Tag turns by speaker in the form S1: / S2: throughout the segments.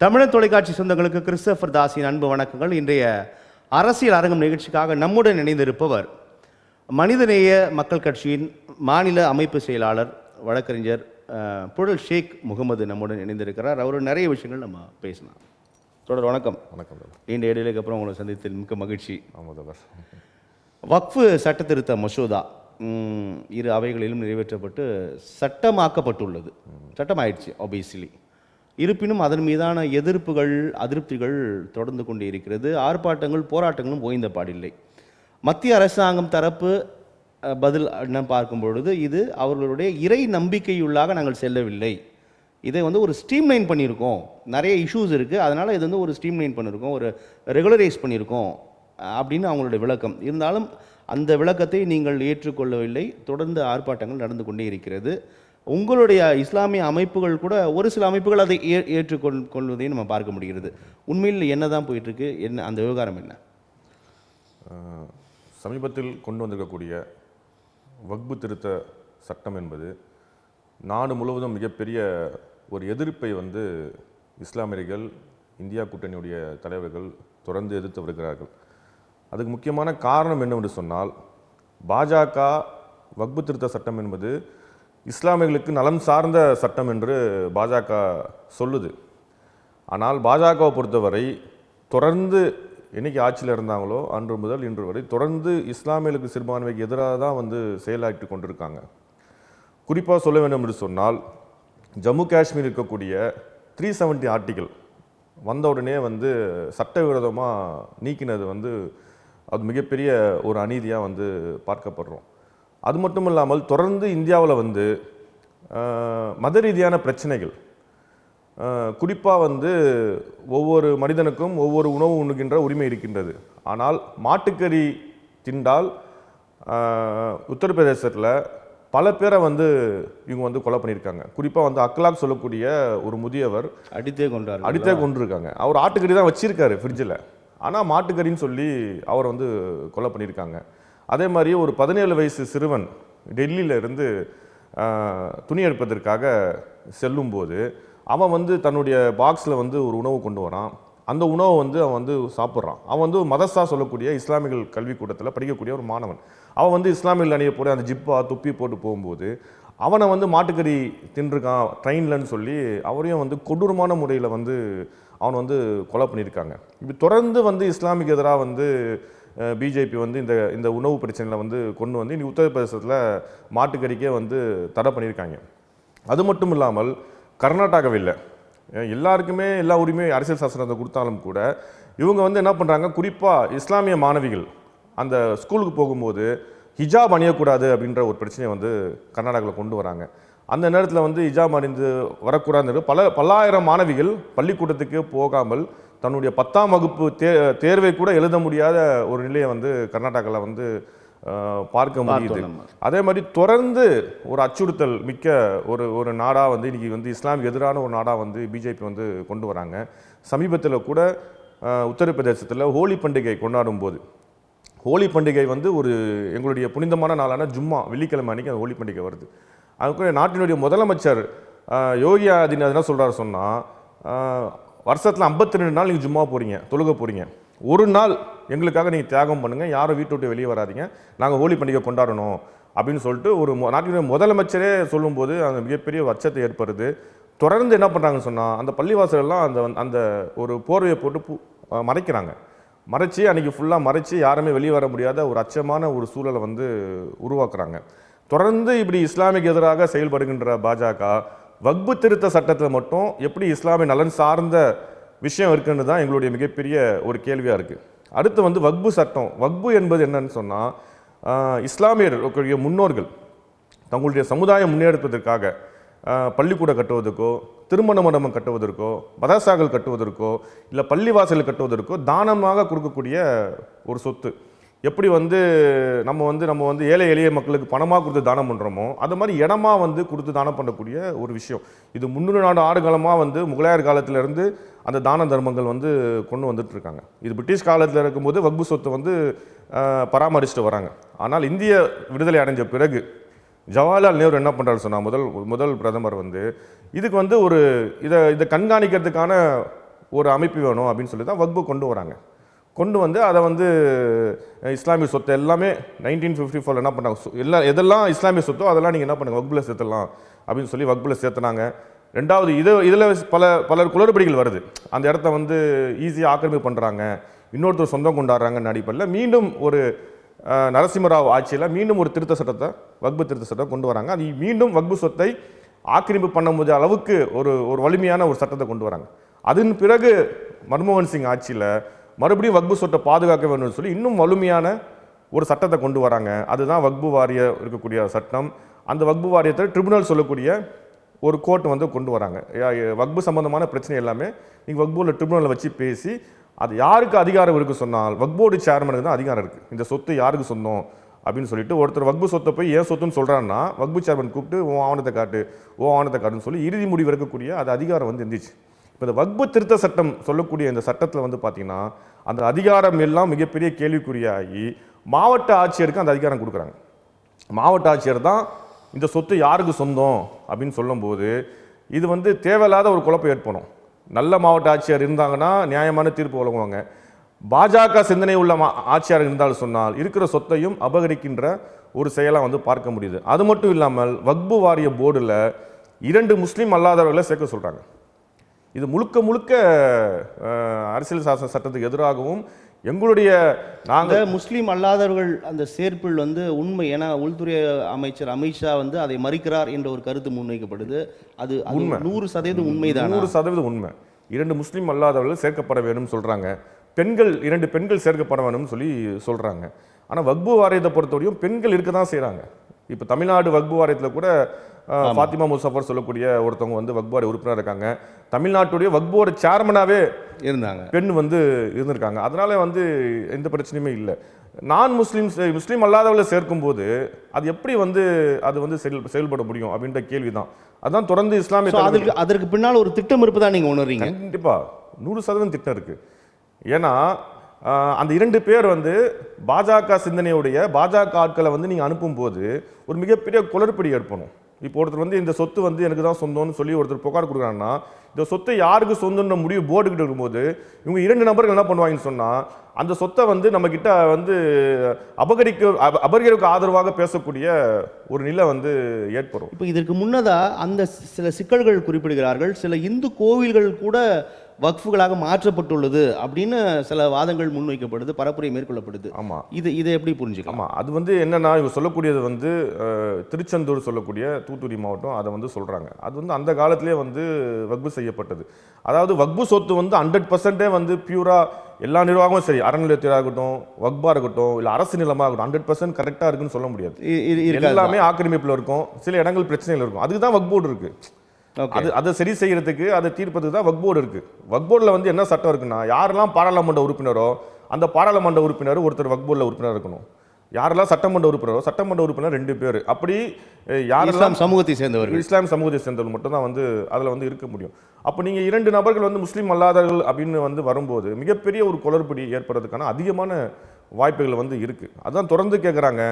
S1: தமிழர் தொலைக்காட்சி சொந்தங்களுக்கு கிறிஸ்டோபர் தாஸின் அன்பு வணக்கங்கள். இன்றைய அரசியல் அரங்கம் நிகழ்ச்சிக்காக நம்முடன் இணைந்திருப்பவர் மனிதநேய மக்கள் கட்சியின் மாநில அமைப்பு செயலாளர் வழக்கறிஞர் புழல் ஷேக் முகமது நம்முடன் இணைந்திருக்கிறார். அவர் நிறைய விஷயங்கள் நம்ம பேசலாம். தொடர் வணக்கம்.
S2: வணக்கம்.
S1: நீண்ட இடைவெளிக்கு அப்புறம் உங்களை சந்தித்ததில் மிக்க மகிழ்ச்சி. வக்ஃபு சட்ட திருத்த மசோதா இரு அவைகளிலும் நிறைவேற்றப்பட்டு சட்டமாக்கப்பட்டுள்ளது. சட்டமாயிடுச்சு ஆப்வியஸ்லி. இருப்பினும் அதன் மீதான எதிர்ப்புகள் அதிருப்திகள் தொடர்ந்து கொண்டே இருக்கிறது. ஆர்ப்பாட்டங்கள் போராட்டங்களும் ஓய்ந்த பாடில்லை. மத்திய அரசாங்கம் தரப்பு பதில் என்ன பார்க்கும் பொழுது இது அவர்களுடைய இறை நம்பிக்கையுள்ளாக நாங்கள் செல்லவில்லை, இதை ஒரு ஸ்ட்ரீம்லைன் பண்ணியிருக்கோம், நிறைய இஷ்யூஸ் இருக்குது, அதனால் இது ஒரு ஸ்ட்ரீம்லைன் பண்ணியிருக்கோம், ஒரு ரெகுலரைஸ் பண்ணியிருக்கோம் அப்படின்னு அவங்களுடைய விளக்கம். இருந்தாலும் அந்த விளக்கத்தை நீங்கள் ஏற்றுக்கொள்ளவில்லை. தொடர்ந்து ஆர்ப்பாட்டங்கள் நடந்து கொண்டே இருக்கிறது. உங்களுடைய இஸ்லாமிய அமைப்புகள் கூட ஒரு சில அமைப்புகள் அதை ஏற்றுக்கொள்வதையும் நம்ம பார்க்க முடிகிறது. உண்மையில் என்ன தான் போயிட்டுருக்கு, என்ன அந்த விவகாரம் என்ன?
S2: சமீபத்தில் கொண்டு வந்திருக்கக்கூடிய வக்பு திருத்த சட்டம் என்பது நாடு முழுவதும் மிகப்பெரிய ஒரு எதிர்ப்பை இஸ்லாமியர்கள், இந்தியா கூட்டணியுடைய தலைவர்கள் தொடர்ந்து எதிர்த்து வருகிறார்கள். அதுக்கு முக்கியமான காரணம் என்னவென்று சொன்னால், பாஜக வக்பு திருத்த சட்டம் என்பது இஸ்லாமியர்களுக்கு நலன் சார்ந்த சட்டம் என்று பாஜக சொல்லுது. ஆனால் பாஜகவை பொறுத்தவரை தொடர்ந்து என்னைக்கு ஆட்சியில் இருந்தாங்களோ அன்று முதல் இன்று வரை தொடர்ந்து இஸ்லாமியர்களுக்கு சிறுபான்மைக்கு எதிராக தான் செயலாற்றி கொண்டிருக்காங்க. குறிப்பாக சொல்ல வேண்டும் என்று சொன்னால், ஜம்மு காஷ்மீர் இருக்கக்கூடிய 370 ஆர்டிகிள் வந்த உடனே சட்டவிரோதமாக நீக்கினது அது மிகப்பெரிய ஒரு அநீதியாக பார்க்கப்படுறோம். அது மட்டும் இல்லாமல் தொடர்ந்து இந்தியாவில் மத ரீதியான பிரச்சனைகள், குறிப்பாக ஒவ்வொரு மனிதனுக்கும் ஒவ்வொரு உணவு உண்ணுகின்ற உரிமை இருக்கின்றது. ஆனால் மாட்டுக்கறி திண்டால் உத்தரப்பிரதேசத்தில் பல பேரை இவங்க கொலை பண்ணியிருக்காங்க. குறிப்பாக அக்லாக் சொல்லக்கூடிய ஒரு முதியவர் அடித்தே கொண்டிருக்காங்க. அவர் ஆட்டுக்கறி தான் வச்சிருக்காரு ஃப்ரிட்ஜில், ஆனால் மாட்டுக்கறின்னு சொல்லி அவர் கொலை பண்ணியிருக்காங்க. அதே மாதிரி ஒரு 17 வயசு சிறுவன் டெல்லியிலிருந்து துணி எடுப்பதற்காக செல்லும்போது அவன் தன்னுடைய பாக்ஸில் ஒரு உணவு கொண்டு வரான். அந்த உணவை அவன் சாப்பிட்றான். அவன் மதர்சா சொல்லக்கூடிய இஸ்லாமியர்கள் கல்விக்கூடத்தில் படிக்கக்கூடிய ஒரு மாணவன். அவன் இஸ்லாமியர்கள் அணிய போட அந்த ஜிப்பா துப்பி போட்டு போகும்போது அவனை மாட்டுக்கறி தின்றுருக்கான் ட்ரெயின்லன்னு சொல்லி அவரையும் கொடூரமான முறையில் அவன் கொலை பண்ணியிருக்காங்க. இப்படி தொடர்ந்து இஸ்லாமிக்கு எதிராக பிஜேபி இந்த உணவு பிரச்சனையில் கொண்டு இன்னைக்கு உத்தரப்பிரதேசத்தில் மாட்டுக்கறிக்கே தடை பண்ணியிருக்காங்க. அது மட்டும் இல்லாமல் கர்நாடகாவில் எல்லாருக்குமே எல்லா உரிமையும் அரசியல் சாசனத்தை கொடுத்தாலும் கூட இவங்க என்ன பண்ணுறாங்க, குறிப்பாக இஸ்லாமிய மாணவிகள் அந்த ஸ்கூலுக்கு போகும்போது ஹிஜாப் அணியக்கூடாது அப்படின்ற ஒரு பிரச்சனையை கர்நாடகாவில் கொண்டு வராங்க. அந்த நேரத்தில் ஹிஜாப் அணிந்து வரக்கூடாதுன்னு பல்லாயிரம் மாணவிகள் பள்ளிக்கூடத்துக்கு போகாமல் தன்னுடைய 10ஆம் வகுப்பு தேர்வை கூட எழுத முடியாத ஒரு நிலையை கர்நாடகாவில் பார்க்க முடியுது. அதே மாதிரி தொடர்ந்து ஒரு அச்சுறுத்தல் மிக்க ஒரு நாடாக இன்னைக்கு இஸ்லாமிக்கு எதிரான ஒரு நாடாக பிஜேபி கொண்டு வராங்க. சமீபத்தில் கூட உத்தரப்பிரதேசத்தில் ஹோலி பண்டிகை கொண்டாடும் போது, ஹோலி பண்டிகை ஒரு எங்களுடைய புனிதமான நாளான ஜும்மா வெள்ளிக்கிழமை அன்றைக்கி அந்த ஹோலி பண்டிகை வருது. அதுக்கு நாட்டினுடைய முதலமைச்சர் யோகி ஆதித்யநாத் என்ன சொல்கிறார் சொன்னால், வருஷத்தில் 52 நாள் நீங்கள் ஜும்மா போகிறீங்க, தொழுக போகிறீங்க, ஒரு நாள் எங்களுக்காக நீங்கள் தியாகம் பண்ணுங்கள், யாரும் வீட்டை விட்டு வெளியே வராதிங்க, நாங்கள் ஹோலி பண்டிகை கொண்டாடணும் அப்படின்னு சொல்லிட்டு ஒரு நாட்டினுடைய முதலமைச்சரே சொல்லும்போது அந்த மிகப்பெரிய அச்சத்தை ஏற்படுது. தொடர்ந்து என்ன பண்ணுறாங்கன்னு சொன்னால், அந்த பள்ளிவாசலெல்லாம் அந்த ஒரு போர்வையை போட்டு மறைக்கிறாங்க. மறைச்சி அன்றைக்கி ஃபுல்லாக மறைச்சி யாருமே வெளியே வர முடியாத ஒரு அச்சமான ஒரு சூழலை உருவாக்குறாங்க. தொடர்ந்து இப்படி இஸ்லாமிக்கு எதிராக செயல்படுகின்ற பாஜக வக்பு திருத்த சட்டத்தில் மட்டும் எப்படி இஸ்லாமிய நலன் சார்ந்த விஷயம் இருக்குன்னு தான் எங்களுடைய மிகப்பெரிய ஒரு கேள்வியாக இருக்குது. அடுத்து வக்பு சட்டம், வக்பு என்பது என்னன்னு சொன்னால், இஸ்லாமியர்களுடைய முன்னோர்கள் தங்களுடைய சமுதாயம் முன்னெடுப்பதற்காக பள்ளிக்கூடம் கட்டுவதற்கோ, திருமண மண்டபம் கட்டுவதற்கோ, மதரசாக்கள் கட்டுவதற்கோ, இல்லை பள்ளிவாசல் கட்டுவதற்கோ தானமாக கொடுக்கக்கூடிய ஒரு சொத்து. எப்படி நம்ம ஏழை எளிய மக்களுக்கு பணமாக கொடுத்து தானம் பண்ணுறோமோ அது மாதிரி இடமா கொடுத்து தானம் பண்ணக்கூடிய ஒரு விஷயம். இது 300 ஆண்டுகாலமாக முகலாயர் காலத்திலேருந்து அந்த தான தர்மங்கள் கொண்டு வந்துட்டுருக்காங்க. இது பிரிட்டிஷ் காலத்தில் இருக்கும்போது வக்பு சொத்தை பராமரிச்சுட்டு வராங்க. ஆனால் இந்திய விடுதலை அடைஞ்ச பிறகு ஜவஹர்லால் நேரு என்ன பண்ணுறாரு சொன்னால், முதல் பிரதமர் இதுக்கு ஒரு இதை கண்காணிக்கிறதுக்கான ஒரு அமைப்பு வேணும் அப்படின்னு சொல்லி தான் வக்பு கொண்டு வராங்க. கொண்டு வந்து அதை வந்து இஸ்லாமிய சொத்து எல்லாமே 1954 என்ன பண்ணாங்க, எதெல்லாம் இஸ்லாமிய சொத்தோ அதெல்லாம் நீங்கள் என்ன பண்ணுங்க வக்பில் சேர்த்துடலாம் அப்படின்னு சொல்லி வக்பில் சேர்த்துனாங்க. ரெண்டாவது இதில் பல குளறுபடிகள் வருது. அந்த இடத்த வந்து ஈஸியாக ஆக்கிரமிப்பு பண்ணுறாங்க, இன்னொருத்தர் சொந்தம் கொண்டாடுறாங்கன்னு அடிப்படையில் மீண்டும் ஒரு நரசிம்மராவ் ஆட்சியில் மீண்டும் ஒரு திருத்த சட்டத்தை வக்பு திருத்த சட்டம் கொண்டு வராங்க. அது மீண்டும் வக்பு சொத்தை ஆக்கிரமிப்பு பண்ண முடிய அளவுக்கு ஒரு வலிமையான ஒரு சட்டத்தை கொண்டு வராங்க. அதன் பிறகு மன்மோகன் சிங் ஆட்சியில் மறுபடியும் வக்பு சொத்தை பாதுகாக்க வேண்டும்னு சொல்லி இன்னும் வலிமையான ஒரு சட்டத்தை கொண்டு வராங்க. அதுதான் வக்பு வாரிய இருக்கக்கூடிய சட்டம். அந்த வக்பு வாரியத்தை ட்ரிபுனல் சொல்லக்கூடிய ஒரு கோர்ட் வந்து கொண்டு வராங்க. வக்பு சம்பந்தமான பிரச்சனை எல்லாமே நீங்கள் வக்போர்டில் ட்ரிபுனலில் வச்சு பேசி அது யாருக்கு அதிகாரம் இருக்குது சொன்னால் வக்போர்டு சேர்மனுக்கு தான் அதிகாரம் இருக்குது. இந்த சொத்து யாருக்கு சொந்தம் அப்படின்னு சொல்லிட்டு ஒருத்தர் வக்பு சொத்தை போய் ஏன் சொத்துன்னு சொல்கிறான்னா வக்பு சேர்மன் கூப்பிட்டு ஓ ஆவணத்தை காட்டுன்னு சொல்லி இறுதி முடிவு இருக்கக்கூடிய அது அதிகாரம் வந்து இருந்துச்சு. இப்போ இந்த வக்பு திருத்த சட்டம் சொல்லக்கூடிய இந்த சட்டத்தில் வந்து பார்த்தீங்கன்னா அந்த அதிகாரம் எல்லாம் மிகப்பெரிய கேள்விக்குறியாகி மாவட்ட ஆட்சியருக்கு அந்த அதிகாரம் கொடுக்குறாங்க. மாவட்ட ஆட்சியர் தான் இந்த சொத்து யாருக்கு சொந்தம் அப்படின்னு சொல்லும்போது இது வந்து தேவையில்லாத ஒரு குழப்பம் ஏற்படும். நல்ல மாவட்ட ஆட்சியர் இருந்தாங்கன்னா நியாயமான தீர்ப்பு வழங்குவாங்க. பாஜக சிந்தனை உள்ள ஆட்சியார் இருந்தாலும் சொன்னால் இருக்கிற சொத்தையும் அபகரிக்கின்ற ஒரு செயலாக வந்து பார்க்க முடியுது. அது மட்டும் இல்லாமல் வக்பு வாரிய போர்டில் 2 முஸ்லீம் அல்லாதவர்களை சேர்க்க சொல்கிறாங்க. இது முழுக்க அரசியல் சாசன சட்டத்துக்கு எதிராகவும் எங்களுடைய நாங்கள்
S1: முஸ்லீம் அல்லாதவர்கள் அந்த சேர்ப்பில் வந்து உண்மை, ஏன்னா உள்துறை அமைச்சர் அமித்ஷா வந்து அதை மறுக்கிறார் என்ற ஒரு கருத்து முன்வைக்கப்படுது. அது உண்மை 100% உண்மைதான்.
S2: 100% உண்மை. 2 முஸ்லீம் அல்லாதவர்கள் சேர்க்கப்பட வேண்டும் சொல்றாங்க. பெண்கள் 2 பெண்கள் சேர்க்கப்பட வேண்டும் சொல்லி சொல்றாங்க. ஆனால் வக்பு வாரியத்தை பொறுத்தவரையும் பெண்கள் இருக்க தான் செய்கிறாங்க. இப்போ தமிழ்நாடு வக்பு வாரியத்தில் கூட ஃபாத்திமா முசஃபர் சொல்லக்கூடிய ஒருத்தவங்க வந்து வக்பு வாரிய உறுப்பினர் இருக்காங்க. தமிழ்நாட்டுடைய வக்போர்டு சேர்மனாகவே இருந்தாங்க, பெண் வந்து இருந்திருக்காங்க. அதனால வந்து எந்த பிரச்சனையுமே இல்லை. முஸ்லீம் அல்லாதவர்களை சேர்க்கும்போது அது எப்படி வந்து அது வந்து செயல்பட முடியும் அப்படின்ற கேள்விதான். அதான் தொடர்ந்து இஸ்லாமிய
S1: அதற்கு பின்னால் ஒரு திட்டம் இருப்பதா நீங்க உணர்றீங்க?
S2: கண்டிப்பா 100% திட்டம் இருக்கு. ஏன்னா அந்த 2 பேர் வந்து பாஜக சிந்தனையுடைய பாஜக ஆட்களை வந்து நீங்க அனுப்பும் போது ஒரு மிகப்பெரிய குளறுபடி ஏற்படும். இப்போ ஒருத்தர் வந்து இந்த சொத்து வந்து எனக்கு தான் சொந்தம்னு சொல்லி ஒருத்தர் புகார் கொடுக்குறாங்கன்னா இந்த சொத்தை யாருக்கு சொந்தன்ற முடிவு போர்டுகிட்ட இருக்கும்போது இவங்க 2 நபர்கள் என்ன பண்ணுவாங்கன்னு சொன்னால் அந்த சொத்தை வந்து நம்ம கிட்ட வந்து அபகரிக்க ஆதரவாக பேசக்கூடிய ஒரு நிலை வந்து ஏற்படும்.
S1: இப்போ இதற்கு முன்னதா அந்த சில சிக்கல்கள் குறிப்பிடுகிறார்கள். சில இந்து கோவில்கள் கூட வக்ஃபுகளாக மாற்றப்பட்டுள்ளது அப்படின்னு சில வாதங்கள் முன்வைக்கப்படுது, பரப்புரை மேற்கொள்ளப்படுது.
S2: ஆமாம்,
S1: இதை எப்படி புரிஞ்சுக்கலாம்?
S2: ஆமாம், அது வந்து என்னன்னா இவங்க சொல்லக்கூடியது வந்து திருச்செந்தூர் சொல்லக்கூடிய தூத்துக்குடி மாவட்டம் அதை வந்து சொல்கிறாங்க. அது வந்து அந்த காலத்திலே வந்து வக்பு செய்யப்பட்டது. அதாவது வக்பு சொத்து வந்து 100% வந்து பியூராக எல்லா நிர்வாகமும் சரி, அறநிலையத்துறையாக இருக்கட்டும், வக்பா இருக்கட்டும், இல்லை அரசு நிலமாக இருக்கட்டும் 100% கரெக்டாக இருக்குன்னு சொல்ல முடியாது. எல்லாமே ஆக்கிரமிப்பில் இருக்கும், சில இடங்கள் பிரச்சனைகள் இருக்கும். அதுக்கு தான் வக்போர்டு இருக்கு. அதை சரி செய்யறதுக்கு, அதை தீர்ப்பதுக்கு தான் வக்போர்டு இருக்கு. வக்போர்டில் வந்து என்ன சட்டம் இருக்குன்னா யாரெல்லாம் பாராளுமன்ற உறுப்பினரோ அந்த பாராளுமன்ற உறுப்பினர் ஒருத்தர் வக்போர்டில் உறுப்பினர் இருக்கணும். யாரெல்லாம் சட்டமன்ற உறுப்பினர் 2 பேர். அப்படி யாரெல்லாம்
S1: சமூகத்தை சேர்ந்தவர்கள்,
S2: இஸ்லாம் சமூகத்தை சேர்ந்தவர்கள் மட்டும் தான் வந்து அதில் வந்து இருக்க முடியும். அப்போ நீங்கள் 2 நபர்கள் வந்து முஸ்லீம் அல்லாதவர்கள் அப்படின்னு வந்து வரும்போது மிகப்பெரிய ஒரு குளறுபடி ஏற்படுறதுக்கான அதிகமான வாய்ப்புகள் வந்து இருக்கு. அதான் தொடர்ந்து கேட்குறாங்க.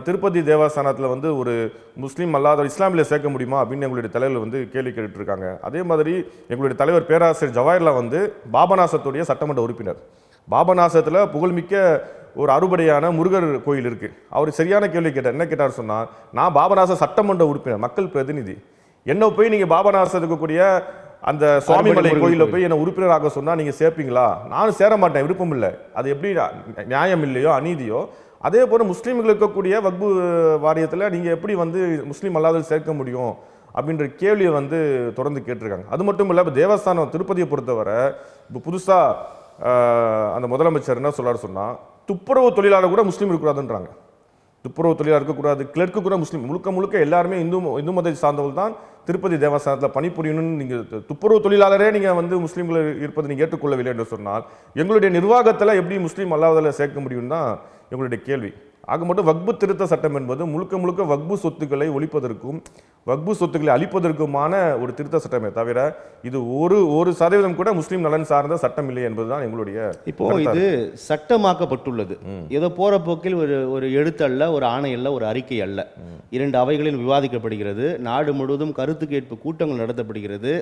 S2: திருப்பதி தேவஸ்தானத்தில் வந்து ஒரு முஸ்லீம் அல்லாத இஸ்லாமியில் சேர்க்க முடியுமா அப்படின்னு எங்களுடைய தலைவர் வந்து கேள்வி கேட்டுருக்காங்க. அதே மாதிரி எங்களுடைய தலைவர் பேராசிரியர் ஜவாஹர்லா வந்து பாபநாசத்துடைய சட்டமன்ற உறுப்பினர். பாபநாசத்தில் புகழ்மிக்க ஒரு அறுபடையான முருகர் கோயில் இருக்கு. அவர் சரியான கேள்வி கேட்டார். என்ன கேட்டார் சொன்னால், நான் பாபநாச சட்டமன்ற உறுப்பினர், மக்கள் பிரதிநிதி, என்ன போய் நீங்கள் பாபநாசத்துக்கு கூடிய அந்த சுவாமிமலை கோயிலில் போய் என்ன உறுப்பினராக சொன்னால் நீங்கள் சேர்ப்பீங்களா? நானும் சேர மாட்டேன், விருப்பம் இல்லை. அது எப்படி நியாயம் இல்லையோ அநீதியோ அதே போல் முஸ்லீம்கள் இருக்கக்கூடிய வக்பு வாரியத்தில் நீங்கள் எப்படி வந்து முஸ்லீம் அல்லாதவர்கள் சேர்க்க முடியும் அப்படின்ற கேள்வியை வந்து தொடர்ந்து கேட்டிருக்காங்க. அது மட்டும் இல்லை, இப்போ தேவஸ்தானம் திருப்பதியை பொறுத்தவரை இப்போ புதுசாக அந்த முதலமைச்சர் என்ன சொல்றாரு சொன்னால், துப்புரவு தொழிலாளர் கூட முஸ்லீம் இருக்கக்கூடாதுன்றாங்க. துப்புரவு தொழிலாளர் இருக்கக்கூடாது, கிளர்க்கு கூட முஸ்லீம், முழுக்க எல்லாருமே இந்து மதத்தை சார்ந்தவர்கள் தான் திருப்பதி தேவஸ்தானத்தில் பணிபுரியணும்னு நீங்கள் துப்புரவு தொழிலாளரே நீங்கள் வந்து முஸ்லீம்கள் இருப்பதை நீங்கள் ஏற்றுக்கொள்ளவில்லை என்று சொன்னால் எங்களுடைய நிர்வாகத்தில் எப்படி முஸ்லீம் அல்லாதவர்களை சேர்க்க முடியும்னு தான் எங்களுடைய கேள்வி. ஆக மட்டும் வக்பு திருத்த சட்டம் என்பது முழுக்க முழுக்க வக்பு சொத்துக்களை ஒழிப்பதற்கும் வக்பு சொத்துக்களை அழிப்பதற்குமான ஒரு திருத்த சட்டமே தவிர இது ஒரு சதவீதம் கூட முஸ்லீம் நலன் சார்ந்த சட்டம் இல்லை என்பதுதான் எங்களுடைய.
S1: இப்போ இது சட்டமாக்கப்பட்டுள்ளது. ஏதோ போற போக்கில் ஒரு எழுத்து அல்ல, ஒரு ஆணை அல்ல, ஒரு அறிக்கை அல்ல. 2 அவைகளில் விவாதிக்கப்படுகிறது. நாடு முழுவதும் கருத்து கேட்பு கூட்டங்கள் நடத்தப்படுகிறது.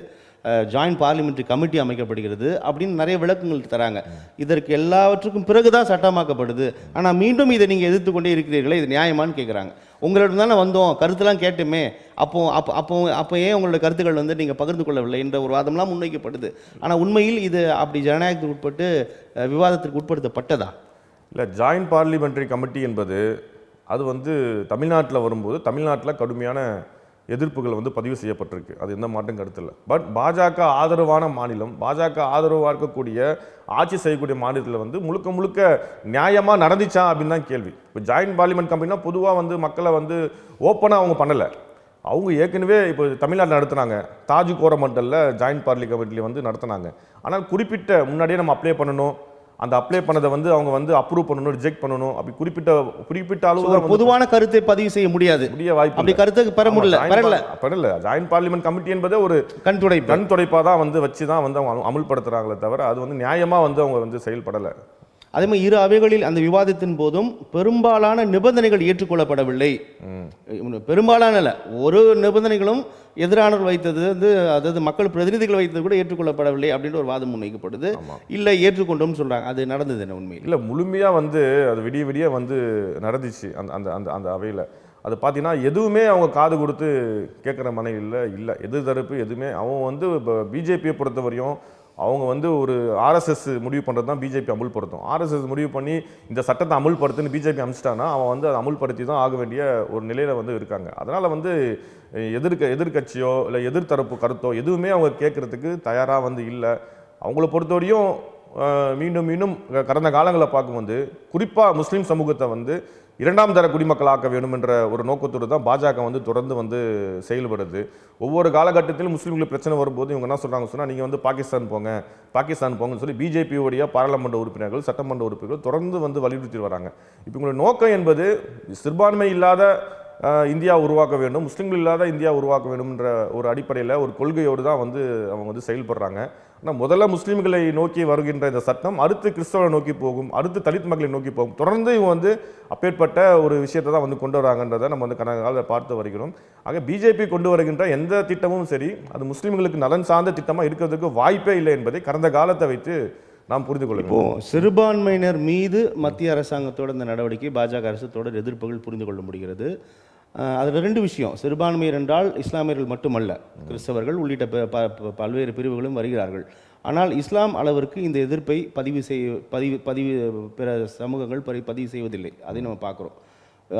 S1: ஜாயின்ட் பார்லிமெண்ட்ரி கமிட்டி அமைக்கப்படுகிறது அப்படின்னு நிறைய விளக்கங்கள் தராங்க. இதற்கு எல்லாவற்றுக்கும் பிறகுதான் சட்டமாக்கப்படுது. ஆனால் மீண்டும் இதை நீங்கள் எதிர்த்து கொண்டே இருக்கிறீர்களே, இது நியாயமானு கேட்குறாங்க. உங்களிடம் தானே வந்தோம், கருத்துலாம் கேட்டுமே, அப்போ ஏன் உங்களோட கருத்துக்கள் வந்து நீங்கள் பகிர்ந்து கொள்ளவில்லை என்ற ஒரு வாதம்லாம் முன்வைக்கப்படுது. ஆனால் உண்மையில் இது அப்படி ஜனநாயகத்துக்கு உட்பட்டு விவாதத்திற்கு உட்படுத்தப்பட்டதா?
S2: இல்லை, ஜாயின்ட் பார்லிமெண்ட்ரி கமிட்டி என்பது அது வந்து தமிழ்நாட்டில் வரும்போது தமிழ்நாட்டில் கடுமையான எதிர்ப்புகள் வந்து பதிவு செய்யப்பட்டிருக்கு. அது எந்த மாற்றம் கருத்து இல்லை. பட் பாஜக ஆதரவான மாநிலம், பாஜக ஆதரவாக இருக்கக்கூடிய ஆட்சி செய்யக்கூடிய மாநிலத்தில் வந்து முழுக்க முழுக்க நியாயமாக நடந்துச்சா அப்படின்னு தான் கேள்வி. இப்போ ஜாயின்ட் பார்லிமெண்ட் கமிட்டினா பொதுவாக வந்து மக்களை வந்து ஓப்பனாக அவங்க பண்ணலை. அவங்க ஏற்கனவே இப்போ தமிழ்நாட்டில் நடத்துனாங்க, தாஜ் கோரமண்டலில் ஜாயின்ட் பார்லி கமிட்டியில் வந்து நடத்துனாங்க. ஆனால் குறிப்பிட்ட முன்னாடியே நம்ம அப்ளை பண்ணணும், அந்த அப்ளை பண்ணதை வந்து அவங்க வந்து அப்ரூவ் பண்ணணும், ரிஜெக்ட் பண்ணணும், அப்படி குறிப்பிட்ட அளவு
S1: பொதுவான கருத்தை பதிவு செய்ய முடியாது.
S2: வாய்ப்பு
S1: அப்படி கருத்தை பெற
S2: முடியல. ஜாயின்ட் பார்லிமெண்ட் கமிட்டி என்பதே ஒரு கண் துடைப்பா தான் வந்து வச்சு தான் வந்து அவங்க அமுல்படுத்துறாங்களே தவிர அது வந்து நியாயமா வந்து அவங்க வந்து செயல்படலை.
S1: அதே மாதிரி 2 அவைகளில் அந்த விவாதத்தின் போதும் பெரும்பாலான நிபந்தனைகள் ஏற்றுக்கொள்ளப்படவில்லை. பெரும்பாலான ஒரு நிபந்தனைகளும் எதிரானவர்கள் வைத்தது வந்து, அதாவது மக்கள் பிரதிநிதிகள் வைத்தது கூட ஏற்றுக்கொள்ளப்படவில்லை அப்படின்ற ஒரு வாதம் முன்வைக்கப்படுது. இல்லை, ஏற்றுக்கொண்டோம்னு சொல்றாங்க. அது நடந்தது என்ன உண்மை?
S2: இல்லை, முழுமையா வந்து அது விடிய வந்து நடந்துச்சு அந்த அவையில். அது பார்த்தீங்கன்னா எதுவுமே அவங்க காது கொடுத்து கேட்குற மனையில் இல்லை. எதிர் தரப்பு எதுவுமே அவங்க வந்து இப்போ பிஜேபியை பொறுத்தவரையும் அவங்க வந்து ஒரு ஆர்எஸ்எஸ் முடிவு பண்ணுறது தான் பிஜேபி அமுல்படுத்தும். ஆர்எஸ்எஸ் முடிவு பண்ணி இந்த சட்டத்தை அமுல்படுத்துன்னு பிஜேபி அமைச்சிட்டான்னா அவன் வந்து அதை அமுல்படுத்தி தான் ஆக வேண்டிய ஒரு நிலையில் வந்து இருக்காங்க. அதனால் வந்து எதிர்கட்சியோ இல்லை எதிர்த்தரப்பு கருத்தோ எதுவுமே அவங்க கேட்குறதுக்கு தயாராக வந்து இல்லை. அவங்கள பொறுத்தவரையும் மீண்டும் கடந்த காலங்களை பார்க்கும்போது குறிப்பாக முஸ்லீம் சமூகத்தை வந்து 2ஆம் தர குடிமக்களாக்க வேண்டும் என்ற ஒரு நோக்கத்தோடு தான் பாஜக வந்து தொடர்ந்து வந்து செயல்படுது. ஒவ்வொரு காலகட்டத்திலும் முஸ்லீம்களுக்கு பிரச்சனை வரும்போது இவங்க என்ன சொல்கிறாங்க சொன்னால், நீங்கள் வந்து பாகிஸ்தான் போங்கன்னு சொல்லி பிஜேபியோடைய பாராளுமன்ற உறுப்பினர்கள், சட்டமன்ற உறுப்பினர்கள் தொடர்ந்து வந்து வலியுறுத்தி வராங்க. இப்போ உங்களுடைய நோக்கம் என்பது சிறுபான்மை இல்லாத இந்தியா உருவாக்க வேண்டும், முஸ்லீம்கள் இல்லாத இந்தியா உருவாக்க வேண்டும் என்ற ஒரு அடிப்படையில் ஒரு கொள்கையோடு தான் வந்து அவங்க வந்து செயல்படுறாங்க. ஆனால் முதல்ல முஸ்லீம்களை நோக்கி வருகின்ற இந்த சட்டம் அடுத்து கிறிஸ்தவரை நோக்கி போகும், அடுத்து தலித் மக்களை நோக்கி போகும். தொடர்ந்து இவங்க வந்து அப்பேற்பட்ட ஒரு விஷயத்தை தான் வந்து கொண்டு வராங்கன்றதை நம்ம வந்து கடந்த காலத்தில் பார்த்து வருகிறோம். ஆக பிஜேபி கொண்டு வருகின்ற எந்த திட்டமும் சரி அது முஸ்லீம்களுக்கு நலன் சார்ந்த திட்டமாக இருக்கிறதுக்கு வாய்ப்பே இல்லை என்பதை கடந்த காலத்தை வைத்து நாம் புரிந்து கொள்ளும்.
S1: சிறுபான்மையினர் மீது மத்திய அரசாங்கத்தோட இந்த நடவடிக்கை பாஜக அரசு தொடர் எதிர்ப்புகள் புரிந்து கொள்ள முடிகிறது. அதில் 2 விஷயம். சிறுபான்மையர் என்றால் இஸ்லாமியர்கள் மட்டுமல்ல, கிறிஸ்தவர்கள் உள்ளிட்ட பல்வேறு பிரிவுகளும் வருகிறார்கள். ஆனால் இஸ்லாம் அளவிற்கு இந்த எதிர்ப்பை பிற சமூகங்கள் பதிவு செய்வதில்லை. அதை நம்ம பார்க்குறோம்.